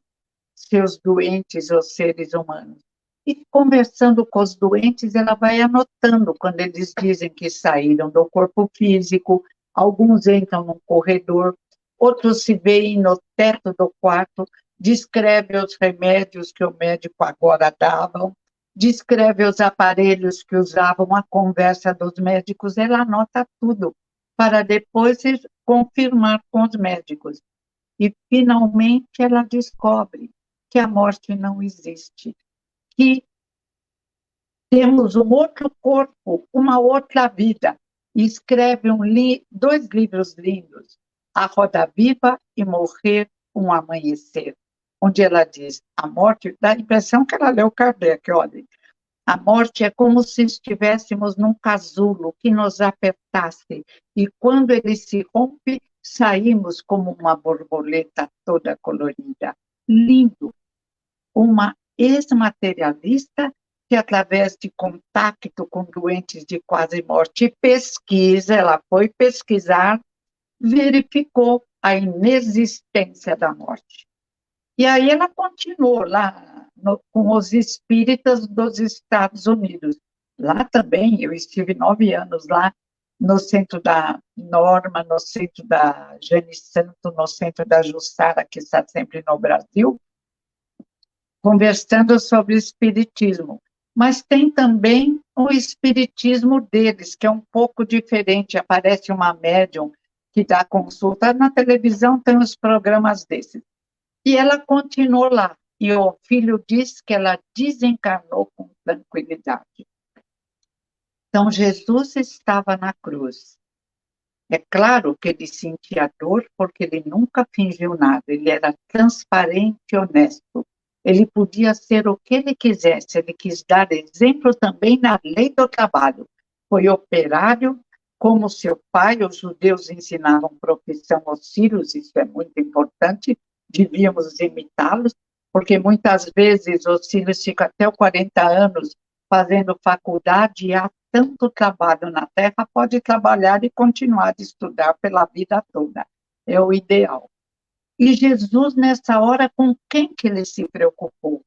S3: seus doentes, os seres humanos. E conversando com os doentes, ela vai anotando quando eles dizem que saíram do corpo físico, alguns entram no corredor, outros se veem no teto do quarto, descreve os remédios que o médico agora dava, descreve os aparelhos que usavam, a conversa dos médicos, ela anota tudo, para depois confirmar com os médicos. E, finalmente, ela descobre que a morte não existe, que temos um outro corpo, uma outra vida. E escreve dois livros lindos, A Roda Viva e Morrer um Amanhecer, onde ela diz, a morte, dá a impressão que ela leu Kardec, olha, a morte é como se estivéssemos num casulo que nos apertasse, e quando ele se rompe, saímos como uma borboleta toda colorida. Lindo. Uma ex-materialista que, através de contato com doentes de quase morte, ela foi pesquisar, verificou a inexistência da morte. E aí ela continuou lá com os espíritas dos Estados Unidos. Lá também, eu estive 9 anos lá, no centro da Norma, no centro da Jane Santo, no centro da Jussara, que está sempre no Brasil, conversando sobre o espiritismo. Mas tem também o espiritismo deles, que é um pouco diferente. Aparece uma médium que dá consulta. Na televisão tem os programas desses. E ela continuou lá. E o filho diz que ela desencarnou com tranquilidade. Então, Jesus estava na cruz. É claro que ele sentia dor, porque ele nunca fingiu nada. Ele era transparente e honesto. Ele podia ser o que ele quisesse. Ele quis dar exemplo também na lei do trabalho. Foi operário, Como seu pai, os judeus ensinavam profissão aos sírios, isso é muito importante, devíamos imitá-los, porque muitas vezes os sírios ficam até os 40 anos fazendo faculdade e há tanto trabalho na terra, pode trabalhar e continuar a estudar pela vida toda. É o ideal. E Jesus, nessa hora, com quem que ele se preocupou?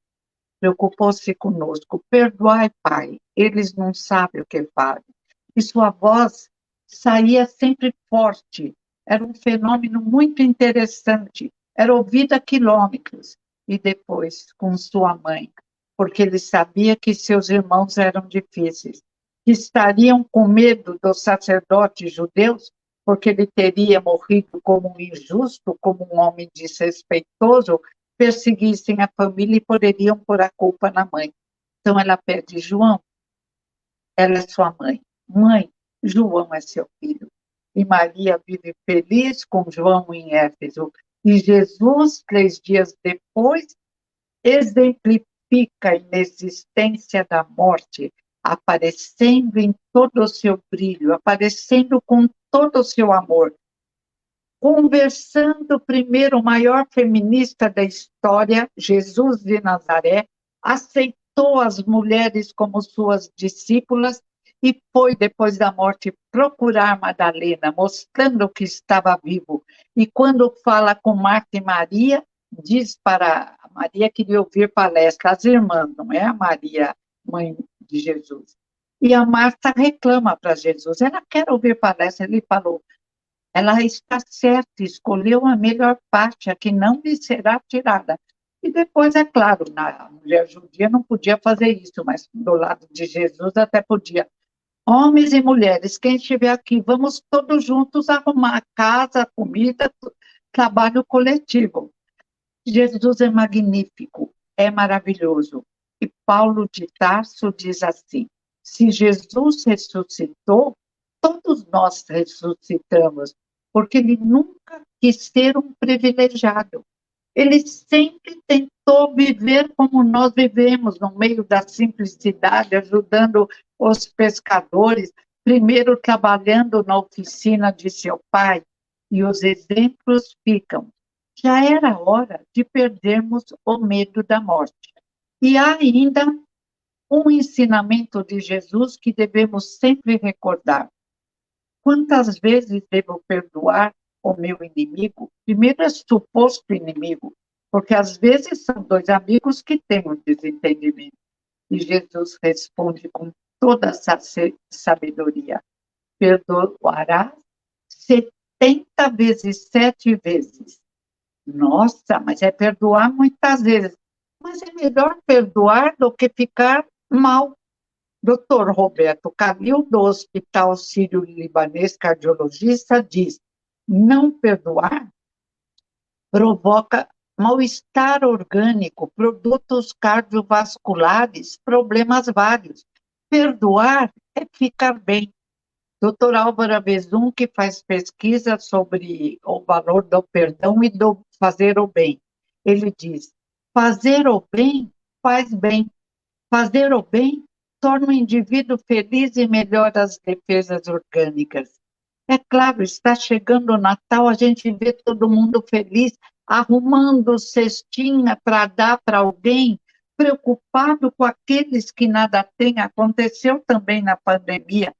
S3: Preocupou-se conosco. Perdoai, Pai, eles não sabem o que fazem. E sua voz saía sempre forte. Era um fenômeno muito interessante. Era ouvida a quilômetros. E depois, com sua mãe, porque ele sabia que seus irmãos eram difíceis, que estariam com medo dos sacerdotes judeus, porque ele teria morrido como um injusto, como um homem desrespeitoso, perseguissem a família e poderiam pôr a culpa na mãe. Então ela pede, João, ela é sua mãe. Mãe, João é seu filho. E Maria vive feliz com João em Éfeso. E Jesus, 3 dias depois, exemplifica a inexistência da morte, aparecendo em todo o seu brilho, aparecendo com todo o seu amor, conversando primeiro o maior feminista da história, Jesus de Nazaré, aceitou as mulheres como suas discípulas e foi, depois da morte, procurar Madalena, mostrando que estava vivo. E quando fala com Marta e Maria, diz para Maria que queria ouvir palestra, as irmãs, não é a Maria, mãe de Jesus. E a Marta reclama para Jesus, ela quer ouvir palestra, ele falou, ela está certa, escolheu a melhor parte, a que não lhe será tirada. E depois, é claro, a mulher judia não podia fazer isso, mas do lado de Jesus até podia. Homens e mulheres, quem estiver aqui, vamos todos juntos arrumar a casa, a comida, trabalho coletivo. Jesus é magnífico, é maravilhoso. E Paulo de Tarso diz assim, se Jesus ressuscitou, todos nós ressuscitamos, porque ele nunca quis ser um privilegiado. Ele sempre tentou viver como nós vivemos, no meio da simplicidade, ajudando os pescadores, primeiro trabalhando na oficina de seu pai, e os exemplos ficam. Já era hora de perdermos o medo da morte. E há ainda um ensinamento de Jesus que devemos sempre recordar. Quantas vezes devo perdoar o meu inimigo? Primeiro é suposto inimigo, porque às vezes são 2 amigos que têm um desentendimento. E Jesus responde com toda essa sabedoria. Perdoarás 70 vezes, 7 vezes. Nossa, mas é perdoar muitas vezes. Mas é melhor perdoar do que ficar mal. Dr. Roberto Calil, do Hospital Sírio-Libanês, cardiologista, diz, não perdoar provoca mal-estar orgânico, produtos cardiovasculares, problemas vários. Perdoar é ficar bem. Dr. Álvaro Abezum, que faz pesquisa sobre o valor do perdão e do fazer o bem. Ele diz, fazer o bem faz bem. Fazer o bem torna o indivíduo feliz e melhora as defesas orgânicas. É claro, está chegando o Natal, a gente vê todo mundo feliz, arrumando cestinha para dar para alguém, preocupado com aqueles que nada têm. Aconteceu também na pandemia.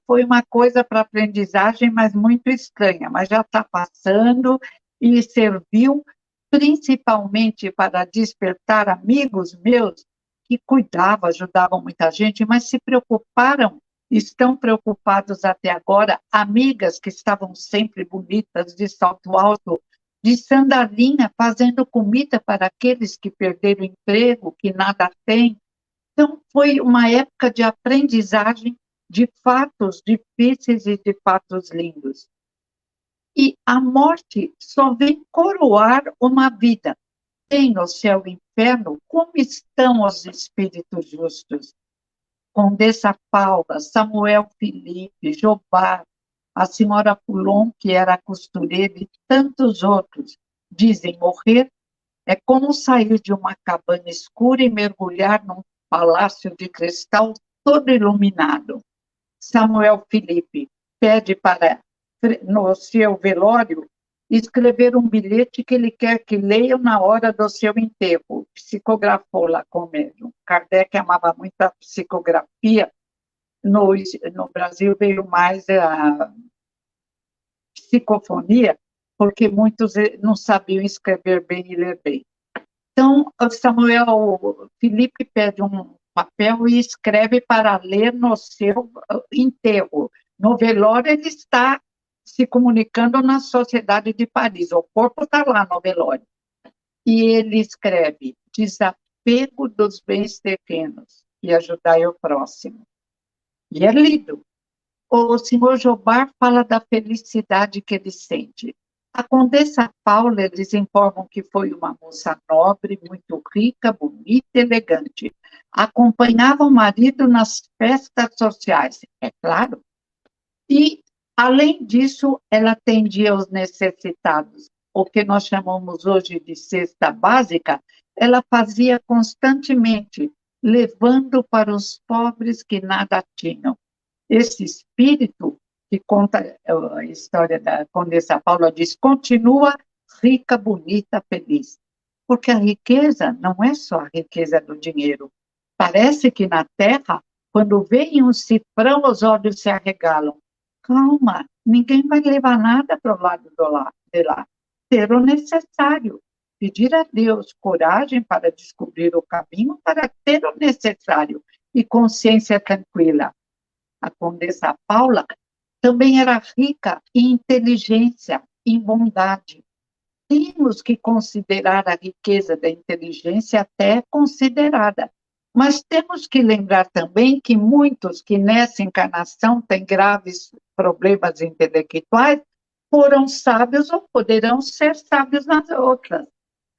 S3: Foi uma coisa para aprendizagem, mas muito estranha, mas já está passando e serviu principalmente para despertar amigos meus que cuidavam, ajudavam muita gente, mas se preocuparam, estão preocupados até agora, amigas que estavam sempre bonitas, de salto alto, de sandalinha, fazendo comida para aqueles que perderam o emprego, que nada têm. Então, foi uma época de aprendizagem de fatos difíceis e de fatos lindos. E a morte só vem coroar uma vida. Tem no céu e inferno, como estão os espíritos justos? Condessa Paula, Samuel Felipe, Jobá, a senhora Poulon, que era costureira, e tantos outros, dizem morrer é como sair de uma cabana escura e mergulhar num palácio de cristal todo iluminado. Samuel Felipe, pede para, no seu velório, escrever um bilhete que ele quer que leiam na hora do seu enterro. Psicografou lá com ele. Kardec amava muito a psicografia. No Brasil veio mais a psicofonia, porque muitos não sabiam escrever bem e ler bem. Então, o Felipe pede um papel e escreve para ler no seu enterro. No velório, ele está se comunicando na Sociedade de Paris. O corpo está lá no velório. E ele escreve: desapego dos bens terrenos e ajudai o próximo. E é lido. O senhor Jobard fala da felicidade que ele sente. A Condessa Paula, eles informam que foi uma moça nobre, muito rica, bonita e elegante. Acompanhava o marido nas festas sociais, é claro. E, além disso, ela atendia os necessitados. O que nós chamamos hoje de cesta básica, ela fazia constantemente, levando para os pobres que nada tinham. Esse espírito, que conta a história da Condessa Paula, diz: continua rica, bonita, feliz. Porque a riqueza não é só a riqueza do dinheiro. Parece que na terra, quando vem um cifrão, os olhos se arregalam. Calma, ninguém vai levar nada para o lado de lá. Ter o necessário. Pedir a Deus coragem para descobrir o caminho, para ter o necessário e consciência tranquila. A Condessa Paula também era rica em inteligência, em bondade. Temos que considerar a riqueza da inteligência até considerada, mas temos que lembrar também que muitos que nessa encarnação têm graves problemas intelectuais foram sábios ou poderão ser sábios nas outras.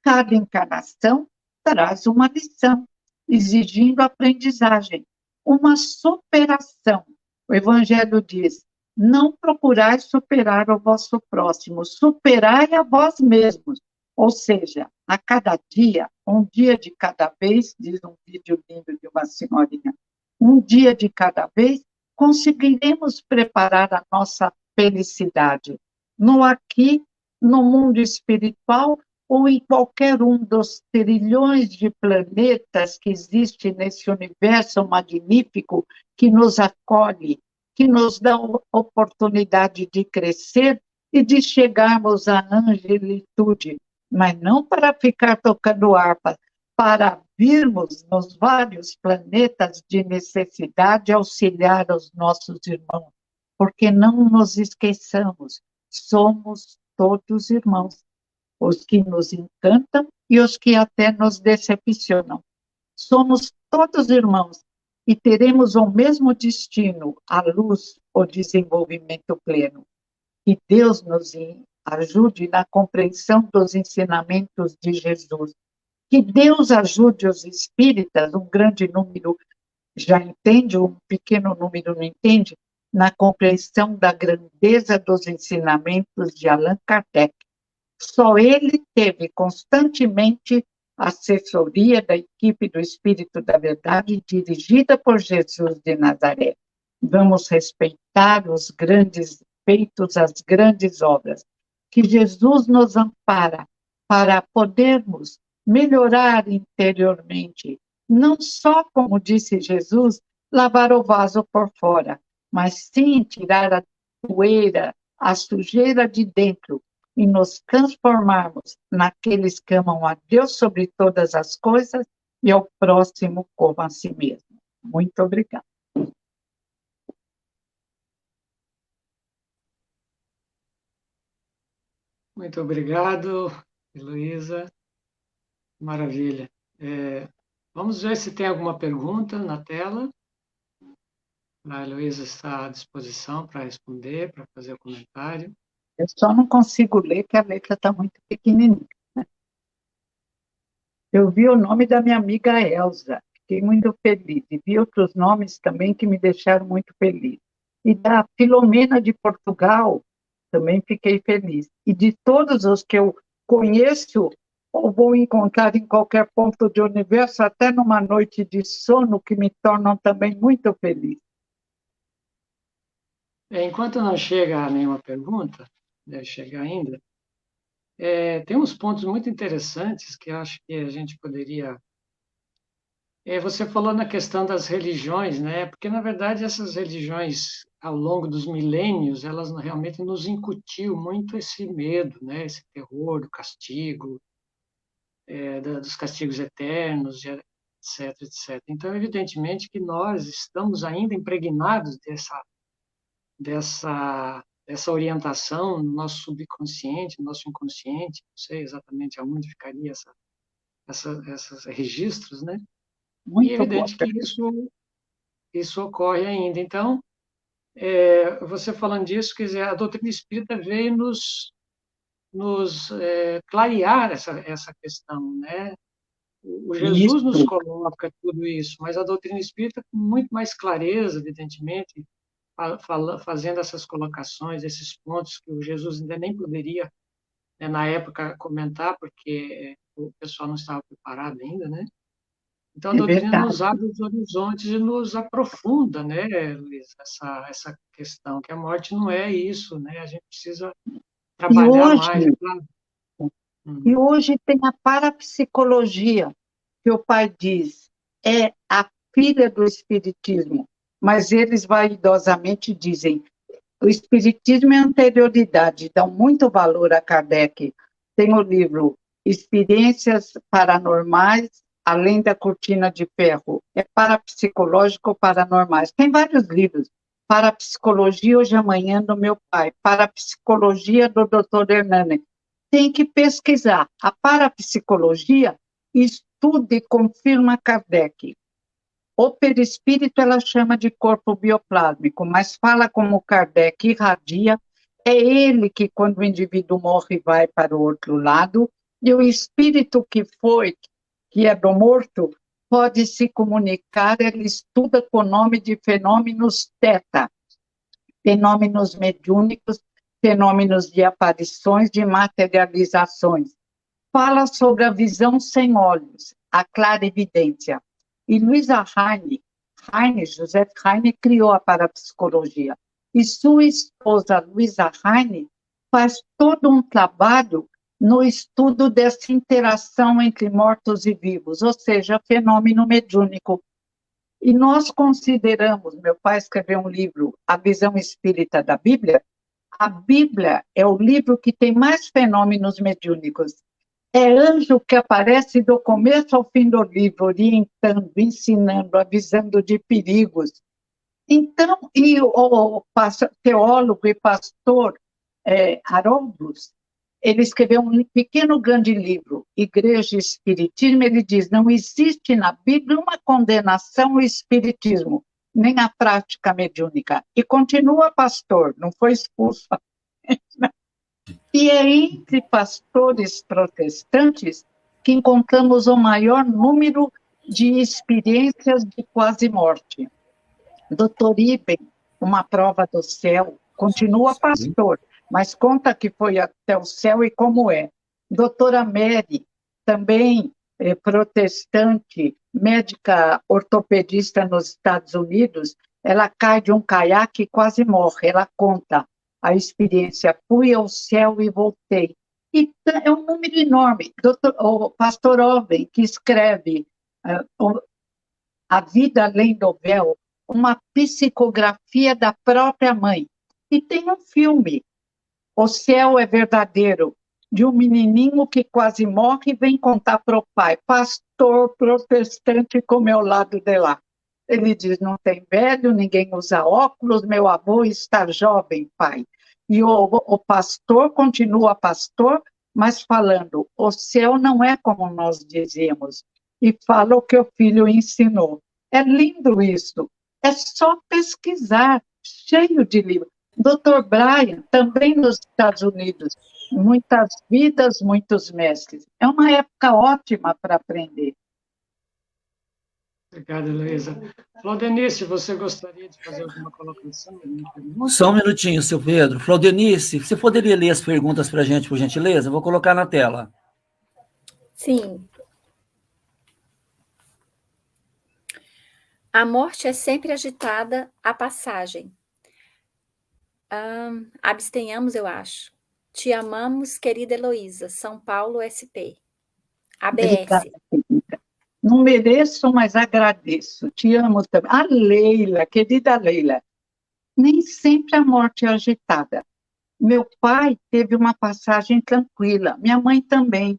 S3: Cada encarnação traz uma lição, exigindo aprendizagem, uma superação. O Evangelho diz: não procurai superar o vosso próximo, superai a vós mesmos. Ou seja, a cada dia, um dia de cada vez, diz um vídeo lindo de uma senhorinha, um dia de cada vez, conseguiremos preparar a nossa felicidade. No aqui, no mundo espiritual, ou em qualquer um dos trilhões de planetas que existe nesse universo magnífico que nos acolhe, que nos dá a oportunidade de crescer e de chegarmos à angelitude, mas não para ficar tocando harpa, para virmos nos vários planetas de necessidade auxiliar os nossos irmãos, porque não nos esqueçamos, somos todos irmãos, os que nos encantam e os que até nos decepcionam. Somos todos irmãos e teremos o mesmo destino, a luz, o desenvolvimento pleno. Que Deus nos ajude na compreensão dos ensinamentos de Jesus. Que Deus ajude os espíritas, um grande número já entende, um pequeno número não entende, na compreensão da grandeza dos ensinamentos de Allan Kardec. Só ele teve constantemente a assessoria da equipe do Espírito da Verdade, dirigida por Jesus de Nazaré. Vamos respeitar os grandes feitos, as grandes obras. Que Jesus nos ampara para podermos melhorar interiormente, não só, como disse Jesus, lavar o vaso por fora, mas sim tirar a poeira, a sujeira de dentro, e nos transformarmos naqueles que amam a Deus sobre todas as coisas e ao próximo como a si mesmo. Muito obrigada.
S1: Muito obrigado, Heloísa. Maravilha. Vamos ver se tem alguma pergunta na tela. A Heloísa está à disposição para responder, para fazer o comentário.
S3: Eu só não consigo ler, que a letra está muito pequenininha. Eu vi o nome da minha amiga Elza, fiquei muito feliz. E vi outros nomes também que me deixaram muito feliz. E da Filomena de Portugal, também fiquei feliz. E de todos os que eu conheço, ou vou encontrar em qualquer ponto do universo, até numa noite de sono, que me tornam também muito feliz.
S1: Enquanto não chega nenhuma pergunta, deve chegar ainda, tem uns pontos muito interessantes que eu acho que a gente poderia. Você falou na questão das religiões, né? Porque, na verdade, essas religiões, ao longo dos milênios, elas realmente nos incutiu muito esse medo, né? Esse terror do castigo, dos castigos eternos, etc, etc. Então, evidentemente que nós estamos ainda impregnados dessa orientação no nosso subconsciente, no nosso inconsciente, não sei exatamente aonde ficaria esses registros, né? E é
S3: Muito boa
S1: evidente que
S3: pergunta.
S1: isso ocorre ainda. Então, você falando disso, quer dizer, a doutrina espírita veio nos clarear essa questão, né? O Jesus nos
S3: Isso.
S1: coloca tudo isso, mas a doutrina espírita com muito mais clareza, evidentemente, fazendo essas colocações, esses pontos que o Jesus ainda nem poderia, né, na época, comentar, porque o pessoal não estava preparado ainda, né? Então, a
S3: É
S1: doutrina
S3: verdade.
S1: nos abre os horizontes e nos aprofunda, né, Luiz, essa questão, que a morte não é isso, né? A gente precisa
S3: E
S1: trabalhar
S3: hoje,
S1: mais. Claro.
S3: e
S1: Uhum.
S3: hoje tem a parapsicologia, que o pai diz, é a filha do espiritismo, mas eles vaidosamente dizem, o espiritismo é anterioridade, dão muito valor a Kardec. Tem o livro Experiências Paranormais, Além da Cortina de Ferro. É parapsicológico paranormais. Tem vários livros. Parapsicologia hoje e amanhã do meu pai. Parapsicologia do Dr. Hernani. Tem que pesquisar. A parapsicologia estuda e confirma Kardec. O perispírito ela chama de corpo bioplásmico, mas fala como Kardec irradia, é ele que, quando o indivíduo morre, vai para o outro lado, e o espírito que foi, que é do morto, pode se comunicar, ele estuda com o nome de fenômenos teta, fenômenos mediúnicos, fenômenos de aparições, de materializações. Fala sobre a visão sem olhos, a clarividência. E Luisa Heine, José Heine, criou a parapsicologia. E sua esposa, Luisa Heine, faz todo um trabalho no estudo dessa interação entre mortos e vivos, ou seja, fenômeno mediúnico. E nós consideramos, meu pai escreveu um livro, A Visão Espírita da Bíblia, a Bíblia é o livro que tem mais fenômenos mediúnicos. É anjo que aparece do começo ao fim do livro, orientando, ensinando, avisando de perigos. Então, e o teólogo e pastor Haroldos, ele escreveu um pequeno grande livro, Igreja e Espiritismo, ele diz, não existe na Bíblia uma condenação ao espiritismo, nem a prática mediúnica. E continua pastor, não foi expulso. E é entre pastores protestantes que encontramos o maior número de experiências de quase morte. Doutor Iben, Uma Prova do Céu, continua
S2: Sim.
S3: pastor, mas conta que foi até o céu e como é. Doutora Mary, também protestante, médica ortopedista nos Estados Unidos, ela cai de um caiaque e quase morre. Ela conta a experiência, fui ao céu e voltei. E é um número enorme. O pastor Oven, que escreve A Vida Além do Véu, uma psicografia da própria mãe. E tem um filme, O Céu é Verdadeiro, de um menininho que quase morre e vem contar para o pai, pastor protestante como é o lado de lá. Ele diz, não tem velho, ninguém usa óculos, meu avô está jovem, pai. E o pastor continua pastor, mas falando, o céu não é como nós dizíamos. E fala o que o filho ensinou. É lindo isso. É só pesquisar, cheio de livros. Dr. Brian, também nos Estados Unidos, muitas vidas, muitos mestres. É uma época ótima para aprender.
S1: Obrigado, Luísa. Claudenice, você gostaria de fazer alguma colocação, alguma
S4: Só
S1: pergunta?
S4: um minutinho, seu Pedro. Claudenice, você poderia ler as perguntas para a gente, por gentileza? Eu vou colocar na tela.
S5: Sim. A morte é sempre agitada à passagem. Abstenhamos, eu acho. Te amamos, querida Heloísa. São Paulo, SP.
S3: Obrigada,
S5: ABS.
S3: querida. Não mereço, mas agradeço. Te amo também. A Leila, querida Leila, nem sempre a morte é agitada. Meu pai teve uma passagem tranquila, minha mãe também.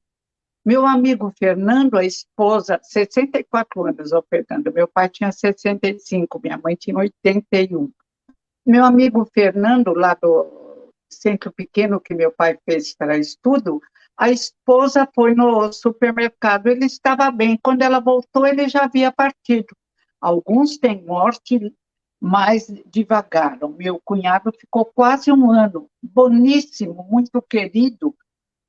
S3: Meu amigo Fernando, a esposa, 64 anos, ô Fernando, meu pai tinha 65, minha mãe tinha 81. Meu amigo Fernando, lá do centro pequeno que meu pai fez para estudo, a esposa foi no supermercado, ele estava bem. Quando ela voltou, ele já havia partido. Alguns têm morte mais devagar. O meu cunhado ficou quase um ano, boníssimo, muito querido,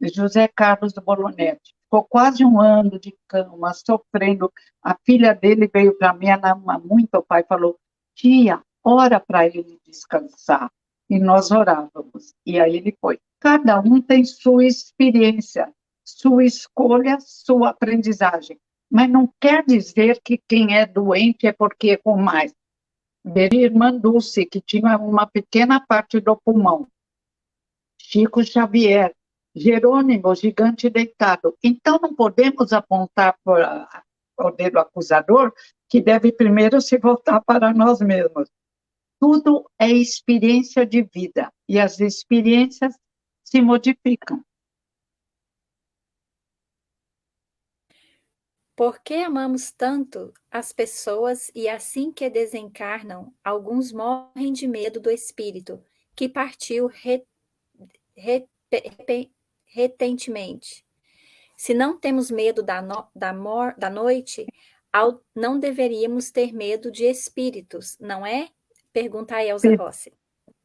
S3: José Carlos do Bolonetti. Ficou quase um ano de cama, sofrendo. A filha dele veio para mim, ela ama muito, o pai falou, tia, ora para ele descansar. E nós orávamos. E aí ele foi. Cada um tem sua experiência, sua escolha, sua aprendizagem. Mas não quer dizer que quem é doente é porque é com mais. Veja a irmã Dulce, que tinha uma pequena parte do pulmão. Chico Xavier, Jerônimo, gigante deitado. Então, não podemos apontar para o dedo acusador, que deve primeiro se voltar para nós mesmos. Tudo é experiência de vida, e as experiências se modificam.
S5: Por que amamos tanto as pessoas e assim que desencarnam, alguns morrem de medo do espírito, que partiu repentinamente? Se não temos medo da noite, não deveríamos ter medo de espíritos, não é? Pergunta a Elza Rossi.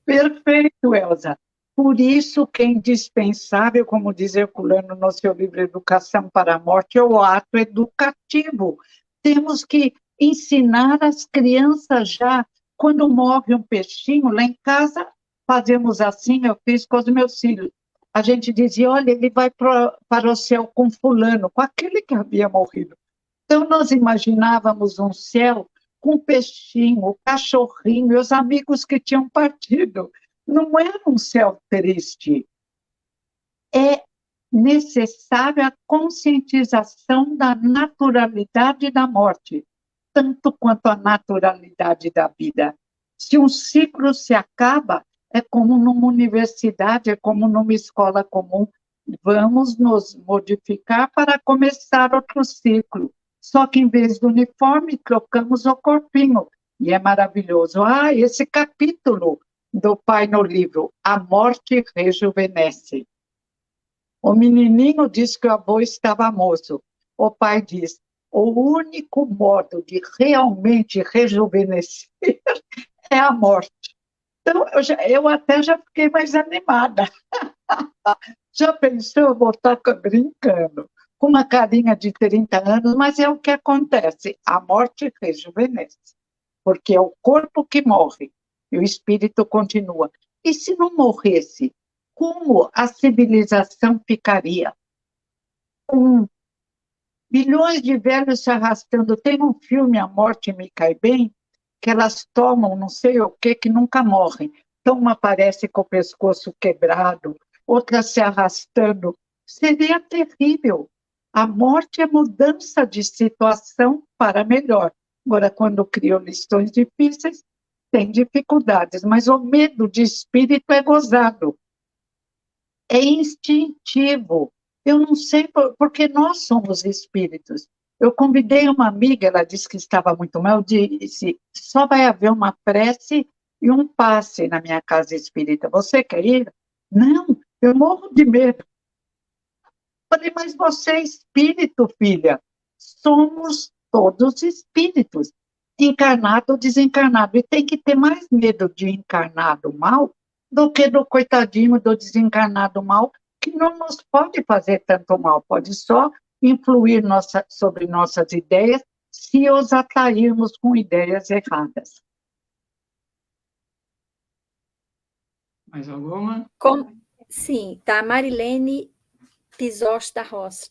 S3: Perfeito, Elza. Por isso que é indispensável, como diz Herculano no seu livro Educação para a Morte, é o ato educativo. Temos que ensinar as crianças já. Quando morre um peixinho, lá em casa, fazemos assim, eu fiz com os meus filhos. A gente dizia, olha, ele vai para o céu com fulano, com aquele que havia morrido. Então, nós imaginávamos um céu com o peixinho, o cachorrinho e os amigos que tinham partido. Não era um céu triste. É necessária a conscientização da naturalidade da morte, tanto quanto a naturalidade da vida. Se um ciclo se acaba, é como numa universidade, é como numa escola comum. Vamos nos modificar para começar outro ciclo. Só que, em vez do uniforme, trocamos o corpinho. E é maravilhoso. Ah, esse capítulo do pai no livro, A Morte Rejuvenesce. O menininho diz que o avô estava moço. O pai diz, o único modo de realmente rejuvenescer é a morte. Então, eu até já fiquei mais animada. Já pensou, eu vou estar brincando, com uma carinha de 30 anos, mas é o que acontece, a morte rejuvenesce, porque é o corpo que morre, e o espírito continua. E se não morresse, como a civilização ficaria? Com bilhões de velhos se arrastando. Tem um filme, A Morte Me Cai Bem, que elas tomam não sei o que nunca morrem. Então, uma aparece com o pescoço quebrado, outra se arrastando. Seria terrível. A morte é mudança de situação para melhor. Agora, quando criam lições difíceis, tem dificuldades, mas o medo de espírito é gozado. É instintivo. Eu não sei porque nós somos espíritos. Eu convidei uma amiga, ela disse que estava muito mal, disse, só vai haver uma prece e um passe na minha casa espírita. Você quer ir? Não, eu morro de medo. Falei, mas você é espírito, filha. Somos todos espíritos, encarnado ou desencarnado. E tem que ter mais medo de encarnado mal do que do coitadinho do desencarnado mal, que não nos pode fazer tanto mal, pode só influir sobre nossas ideias se os atrairmos com ideias erradas.
S1: Mais alguma?
S5: Sim, da Marilene Pisos da Rocha.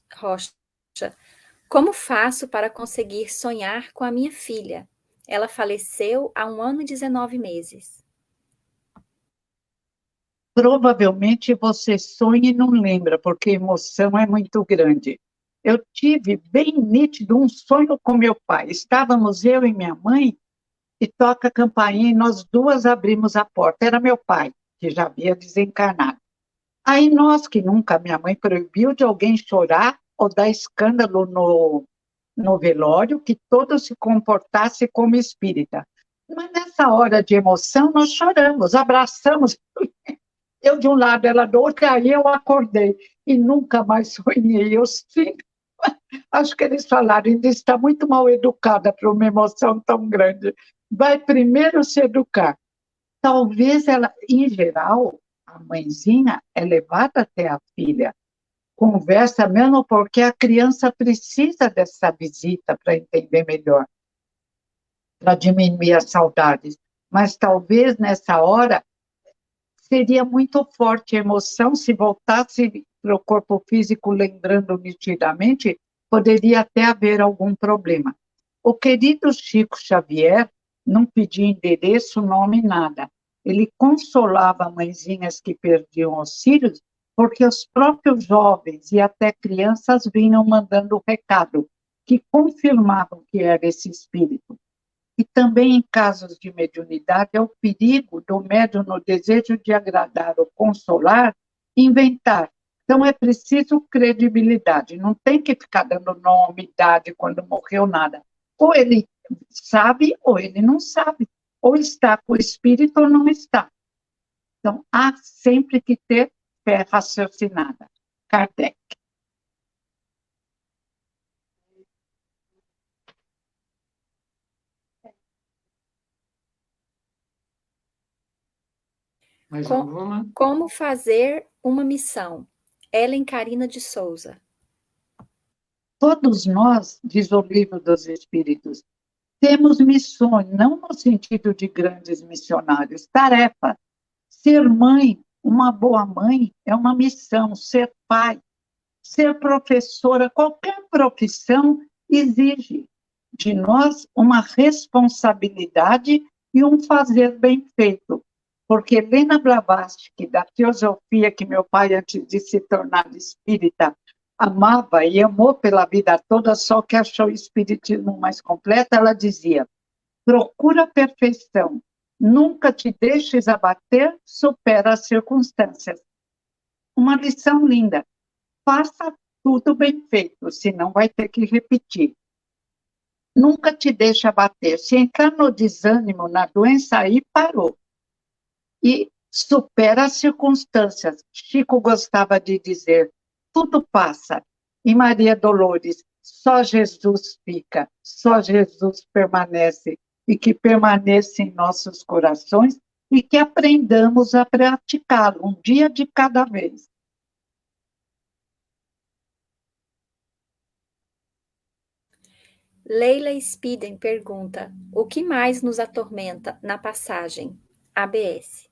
S5: Como faço para conseguir sonhar com a minha filha? Ela faleceu há 1 ano e 19 meses.
S3: Provavelmente você sonha e não lembra, porque a emoção é muito grande. Eu tive bem nítido um sonho com meu pai. Estávamos eu e minha mãe, e toca a campainha, e nós duas abrimos a porta. Era meu pai, que já havia desencarnado. Aí nós, que nunca, minha mãe proibiu de alguém chorar ou dar escândalo no velório, que todos se comportassem como espírita. Mas nessa hora de emoção, nós choramos, abraçamos. Eu de um lado, ela do outro, e aí eu acordei. E nunca mais sonhei. Eu sim, acho que eles falaram, ainda está muito mal educada para uma emoção tão grande. Vai primeiro se educar. Talvez ela, em geral, a mãezinha é levada até a filha, conversa mesmo porque a criança precisa dessa visita para entender melhor, para diminuir as saudades. Mas talvez nessa hora seria muito forte a emoção, se voltasse para o corpo físico lembrando nitidamente, poderia até haver algum problema. O querido Chico Xavier não pedia endereço, nome, nada. Ele consolava mãezinhas que perdiam os filhos, porque os próprios jovens e até crianças vinham mandando recado, que confirmavam que era esse espírito. E também em casos de mediunidade é o perigo do médium no desejo de agradar ou consolar, inventar. Então é preciso credibilidade, não tem que ficar dando nome, idade, quando morreu, nada. Ou ele sabe ou ele não sabe, ou está com o espírito ou não está. Então há sempre que ter fé raciocinada. Kardec.
S1: Mais alguma?
S5: Como fazer uma missão? Ellen Carina de Souza.
S3: Todos nós, diz o livro dos Espíritos, temos missões, não no sentido de grandes missionários, tarefa. Ser mãe, uma boa mãe, é uma missão. Ser pai, ser professora, qualquer profissão exige de nós uma responsabilidade e um fazer bem feito. Porque Helena Blavatsky, da teosofia que meu pai, antes de se tornar espírita, amava e amou pela vida toda, só que achou o espiritismo mais completo, ela dizia: procura a perfeição, nunca te deixes abater, supera as circunstâncias. Uma lição linda. Faça tudo bem feito, senão vai ter que repetir. Nunca te deixe abater. Se entrar no desânimo, na doença, aí parou. E supera as circunstâncias. Chico gostava de dizer, tudo passa. E Maria Dolores, só Jesus fica, só Jesus permanece. E que permaneça em nossos corações e que aprendamos a praticá-lo, um dia de cada vez.
S5: Leila Spiden pergunta: o que mais nos atormenta na passagem? ABS.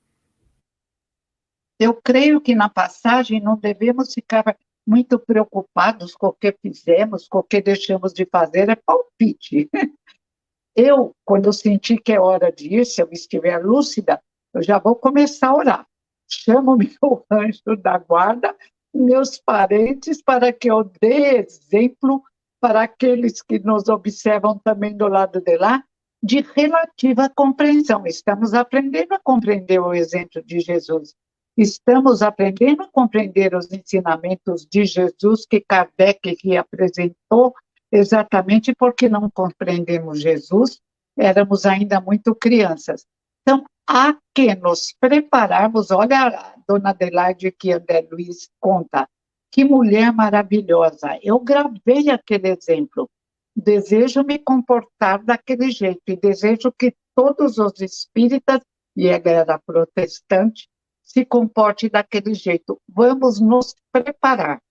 S3: Eu creio que na passagem não devemos ficar muito preocupados com o que fizemos, com o que deixamos de fazer, é palpite. Eu, quando eu sentir que é hora de ir, se eu estiver lúcida, eu já vou começar a orar. Chamo meu anjo da guarda, meus parentes, para que eu dê exemplo para aqueles que nos observam também do lado de lá, de relativa compreensão. Estamos aprendendo a compreender o exemplo de Jesus. Estamos aprendendo a compreender os ensinamentos de Jesus que Kardec reapresentou, exatamente porque não compreendemos Jesus, éramos ainda muito crianças. Então, há que nos prepararmos. Olha a dona Adelaide que André Luiz conta, que mulher maravilhosa. Eu gravei aquele exemplo. Desejo me comportar daquele jeito e desejo que todos os espíritas, e ela era protestante, se comporte daquele jeito. Vamos nos preparar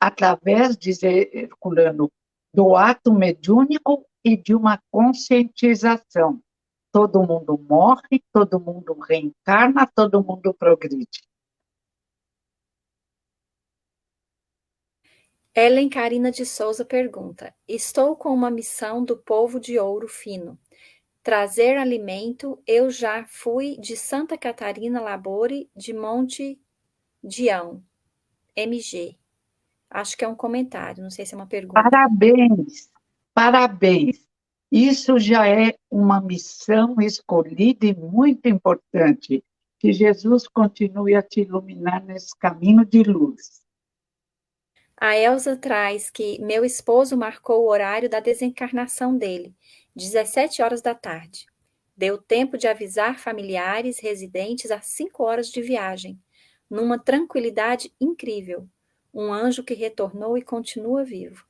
S3: através, diz Herculano, do ato mediúnico e de uma conscientização. Todo mundo morre, todo mundo reencarna, todo mundo progride.
S5: Ellen Carina de Souza pergunta: estou com uma missão do povo de Ouro Fino. trazer alimento, eu já fui de Santa Catarina Labore, de Monte Dião, MG. Acho que é um comentário, não sei se é uma pergunta.
S3: Parabéns, parabéns. Isso já é uma missão escolhida e muito importante. Que Jesus continue a te iluminar nesse caminho de luz.
S5: A Elza traz que meu esposo marcou o horário da desencarnação dele, 17 horas da tarde. Deu tempo de avisar familiares residentes a 5 horas de viagem, numa tranquilidade incrível. Um anjo que retornou e continua vivo.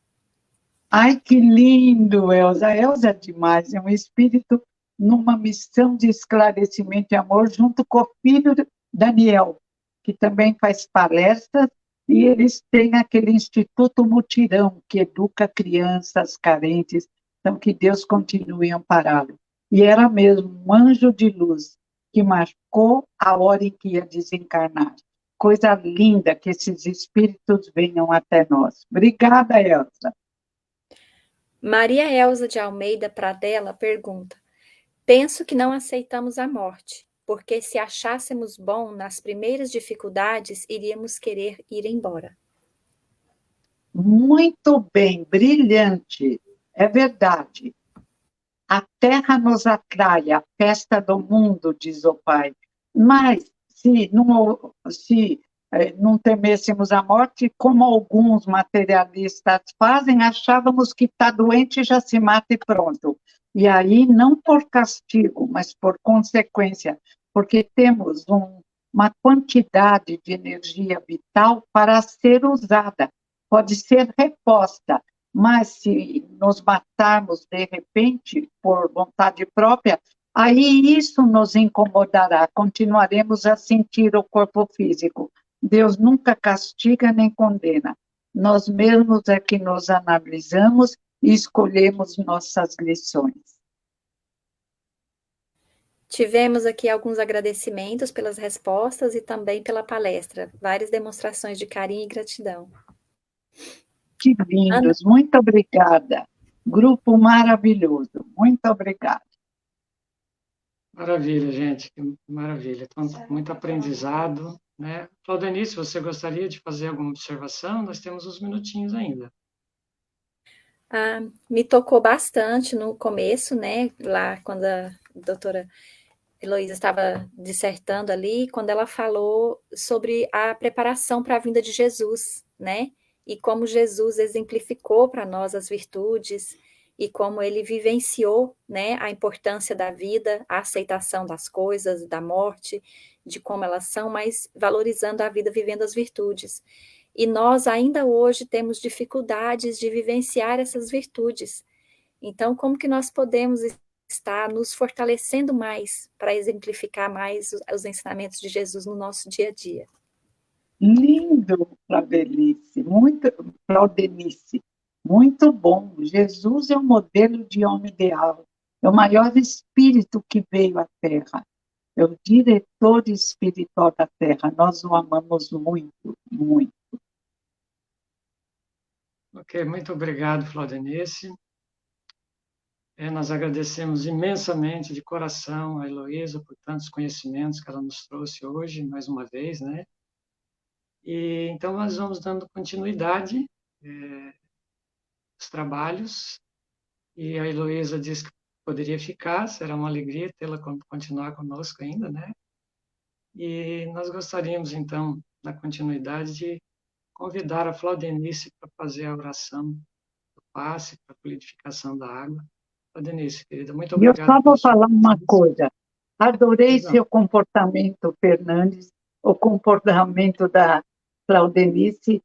S3: Ai, que lindo, Elza. Elza é demais. É um espírito numa missão de esclarecimento e amor, junto com o filho Daniel, que também faz palestras, e eles têm aquele Instituto Mutirão, que educa crianças carentes. Então, que Deus continue a ampará-lo. E era mesmo um anjo de luz que marcou a hora em que ia desencarnar. Coisa linda que esses espíritos venham até nós. Obrigada, Elza.
S5: Maria Elza de Almeida Pradella pergunta: penso que não aceitamos a morte, porque se achássemos bom nas primeiras dificuldades, iríamos querer ir embora.
S3: Muito bem, brilhante. É verdade. A terra nos atrai, a festa do mundo, diz o pai. Mas se não temêssemos a morte, como alguns materialistas fazem, achávamos que está doente, já se mata e pronto. E aí, não por castigo, mas por consequência, porque temos uma quantidade de energia vital para ser usada, pode ser reposta. Mas se nos matarmos de repente, por vontade própria, aí isso nos incomodará, continuaremos a sentir o corpo físico. Deus nunca castiga nem condena. Nós mesmos é que nos analisamos e escolhemos nossas lições.
S5: Tivemos aqui alguns agradecimentos pelas respostas e também pela palestra, várias demonstrações de carinho e gratidão.
S3: Que
S5: Ana,
S3: lindos, muito obrigada. Grupo maravilhoso, muito obrigada.
S1: Maravilha, gente, que maravilha. Tanto, muito aprendizado, né? Claudenice, você gostaria de fazer alguma observação? Nós temos uns minutinhos ainda.
S5: me tocou bastante no começo, né? Lá quando a doutora Heloísa estava dissertando ali, quando ela falou sobre a preparação para a vinda de Jesus, né? E como Jesus exemplificou para nós as virtudes e como ele vivenciou, né, a importância da vida, a aceitação das coisas, da morte, de como elas são, mas valorizando a vida vivendo as virtudes. E nós ainda hoje temos dificuldades de vivenciar essas virtudes. Então, como que nós podemos estar nos fortalecendo mais para exemplificar mais os ensinamentos de Jesus no nosso dia a dia?
S3: Lindo, Claudenice, muito bom. Jesus é o modelo de homem ideal, é o maior espírito que veio à Terra, é o diretor espiritual da Terra. Nós o amamos muito, muito.
S1: Ok, muito obrigado, Claudenice. Nós agradecemos imensamente, de coração, a Heloísa por tantos conhecimentos que ela nos trouxe hoje, mais uma vez, né? E então nós vamos dando continuidade aos trabalhos, e a Heloísa disse que poderia ficar, será uma alegria tê-la continuar conosco ainda, né? E nós gostaríamos, então, na continuidade, de convidar a Claudenice para fazer a oração do passe, para a fluidificação da água. Claudenice, querida, muito
S3: E eu
S1: obrigado
S3: só
S1: pela
S3: vou
S1: sua
S3: falar uma
S1: presença.
S3: coisa. Adorei
S1: Pois não.
S3: seu comportamento, Fernandes, o comportamento da Claudenice,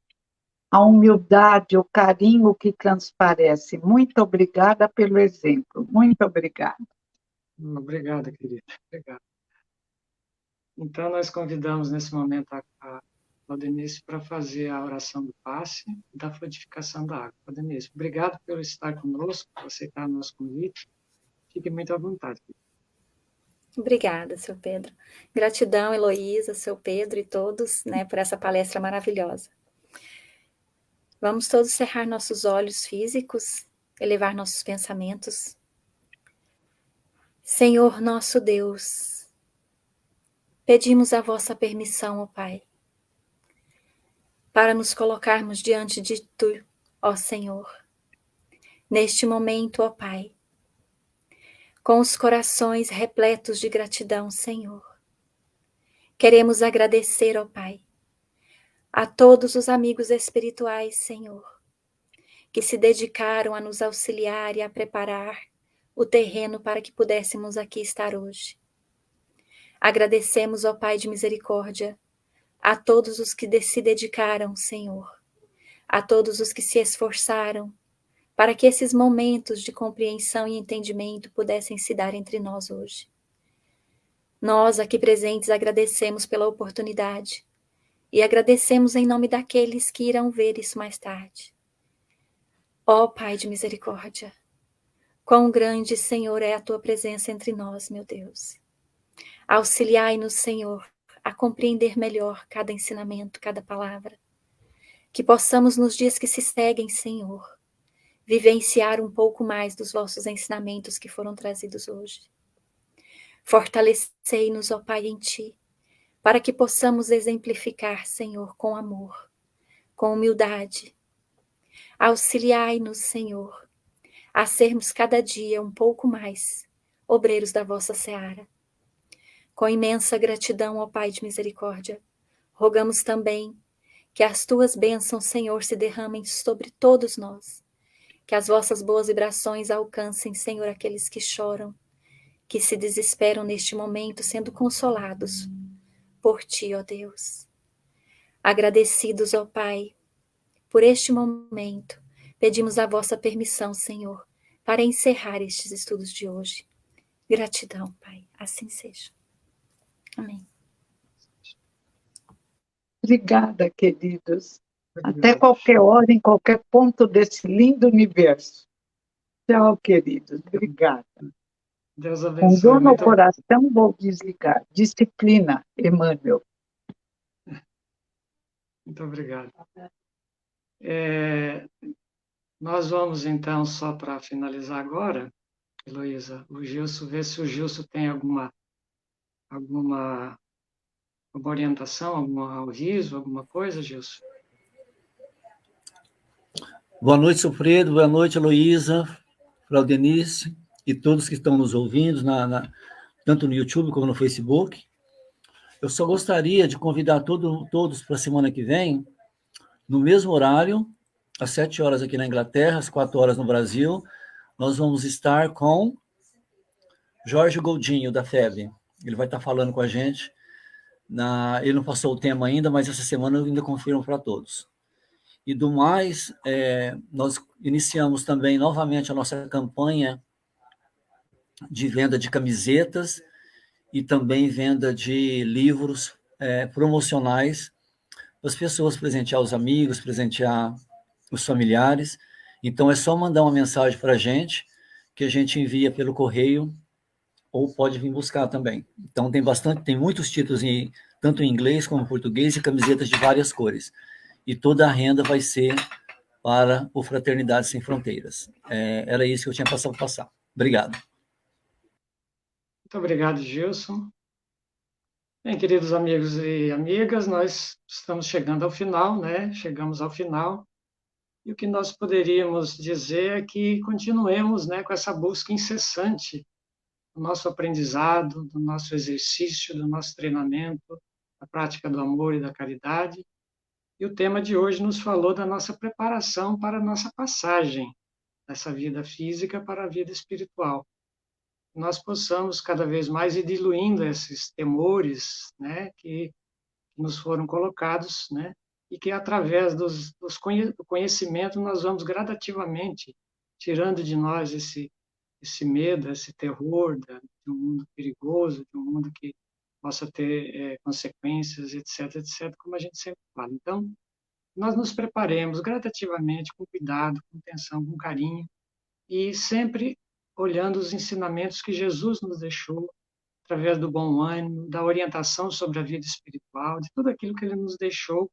S3: a humildade, o carinho que transparece. Muito obrigada pelo exemplo. Muito obrigada.
S1: Obrigado, querida. Obrigado. Então, nós convidamos nesse momento a Claudenice para fazer a oração do passe e da fluidificação da água. Claudenice, obrigado por estar conosco, por aceitar o nosso convite. Fique muito à vontade.
S5: Obrigada, seu Pedro. Gratidão, Heloísa, seu Pedro e todos, né, por essa palestra maravilhosa. Vamos todos cerrar nossos olhos físicos, elevar nossos pensamentos. Senhor nosso Deus, pedimos a vossa permissão, ó Pai, para nos colocarmos diante de Tu, ó Senhor, neste momento, ó Pai, com os corações repletos de gratidão, Senhor. Queremos agradecer, ó Pai, a todos os amigos espirituais, Senhor, que se dedicaram a nos auxiliar e a preparar o terreno para que pudéssemos aqui estar hoje. Agradecemos, ó Pai de misericórdia, a todos os que se dedicaram, Senhor, a todos os que se esforçaram para que esses momentos de compreensão e entendimento pudessem se dar entre nós hoje. Nós, aqui presentes, agradecemos pela oportunidade e agradecemos em nome daqueles que irão ver isso mais tarde. Ó Pai de misericórdia, quão grande, Senhor, é a Tua presença entre nós, meu Deus. Auxiliai-nos, Senhor, a compreender melhor cada ensinamento, cada palavra. Que possamos, nos dias que se seguem, Senhor, vivenciar um pouco mais dos vossos ensinamentos que foram trazidos hoje. Fortalecei-nos, ó Pai, em Ti, para que possamos exemplificar, Senhor, com amor, com humildade. Auxiliai-nos, Senhor, a sermos cada dia um pouco mais obreiros da vossa seara. Com imensa gratidão, ó Pai de misericórdia, rogamos também que as Tuas bênçãos, Senhor, se derramem sobre todos nós, que as vossas boas vibrações alcancem, Senhor, aqueles que choram, que se desesperam neste momento, sendo consolados por Ti, ó Deus. Agradecidos, ó Pai, por este momento, pedimos a vossa permissão, Senhor, para encerrar estes estudos de hoje. Gratidão, Pai, assim seja. Amém.
S3: Obrigada, queridos. Até qualquer hora, em qualquer ponto desse lindo universo. Tchau, queridos. Obrigada.
S1: Deus
S3: Com
S1: abençoe.
S3: dor no coração, vou desligar. Disciplina, Emmanuel.
S1: Muito obrigado. Nós vamos, então, só para finalizar agora, Heloísa, o Gilson, ver se o Gilson tem alguma orientação, algum aviso, alguma coisa, Gilson?
S4: Boa noite, Sofredo. Boa noite, Heloísa, Claudenice e todos que estão nos ouvindo, tanto no YouTube como no Facebook. Eu só gostaria de convidar todos para a semana que vem, no mesmo horário, às 7 horas aqui na Inglaterra, às 4 horas no Brasil, nós vamos estar com Jorge Goldinho, da FEB. Ele vai estar falando com a gente. Ele não passou o tema ainda, mas essa semana eu ainda confirmo para todos. E do mais, nós iniciamos também novamente a nossa campanha de venda de camisetas e também venda de livros promocionais para as pessoas, presentear os amigos, presentear os familiares. Então, é só mandar uma mensagem para a gente, que a gente envia pelo correio, ou pode vir buscar também. Então, tem muitos títulos, tanto em inglês como em português, e camisetas de várias cores. E toda a renda vai ser para o Fraternidade Sem Fronteiras. Era isso que eu tinha passado a passar. Obrigado.
S1: Muito obrigado, Gilson. Bem, queridos amigos e amigas, nós estamos chegando ao final, né? Chegamos ao final. E o que nós poderíamos dizer é que continuemos, né, com essa busca incessante do nosso aprendizado, do nosso exercício, do nosso treinamento, da prática do amor e da caridade. E o tema de hoje nos falou da nossa preparação para a nossa passagem dessa vida física para a vida espiritual. Nós possamos cada vez mais ir diluindo esses temores, né, que nos foram colocados, né, e que através do conhecimento nós vamos gradativamente tirando de nós esse medo, esse terror de um mundo perigoso, de um mundo que possa ter consequências, etc., etc., como a gente sempre fala. Então, nós nos preparemos gradativamente, com cuidado, com atenção, com carinho, e sempre olhando os ensinamentos que Jesus nos deixou, através do bom ânimo, da orientação sobre a vida espiritual, de tudo aquilo que ele nos deixou,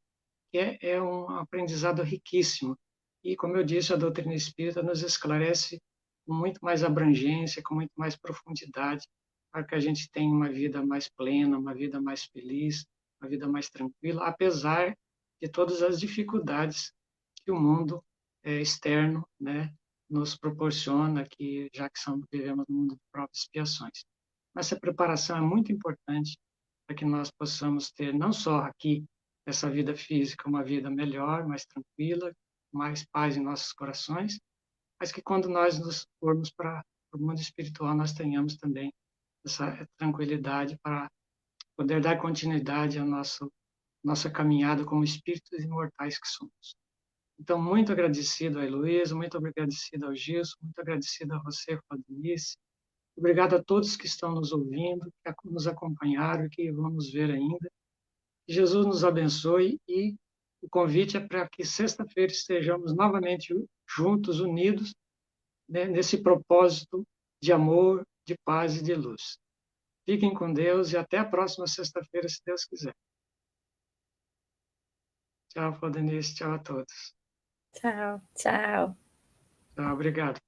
S1: que é um aprendizado riquíssimo. E, como eu disse, a doutrina espírita nos esclarece com muito mais abrangência, com muito mais profundidade, para que a gente tenha uma vida mais plena, uma vida mais feliz, uma vida mais tranquila, apesar de todas as dificuldades que o mundo externo, né, nos proporciona, que já que vivemos no mundo de provas e expiações. Essa preparação é muito importante para que nós possamos ter, não só aqui, essa vida física, uma vida melhor, mais tranquila, mais paz em nossos corações, mas que quando nós nos formos para o mundo espiritual, nós tenhamos também essa tranquilidade para poder dar continuidade à nossa caminhada como espíritos imortais que somos. Então, muito agradecido a Heloísa, muito agradecido ao Gilson, muito agradecido a você, Claudinice. Obrigado a todos que estão nos ouvindo, que nos acompanharam e que vão nos ver ainda. Que Jesus nos abençoe e o convite é para que sexta-feira estejamos novamente juntos, unidos, né, nesse propósito de amor, de paz e de luz. Fiquem com Deus e até a próxima sexta-feira, se Deus quiser. Tchau, Claudinice, tchau a todos.
S5: Tchau, tchau.
S1: Tchau, obrigado.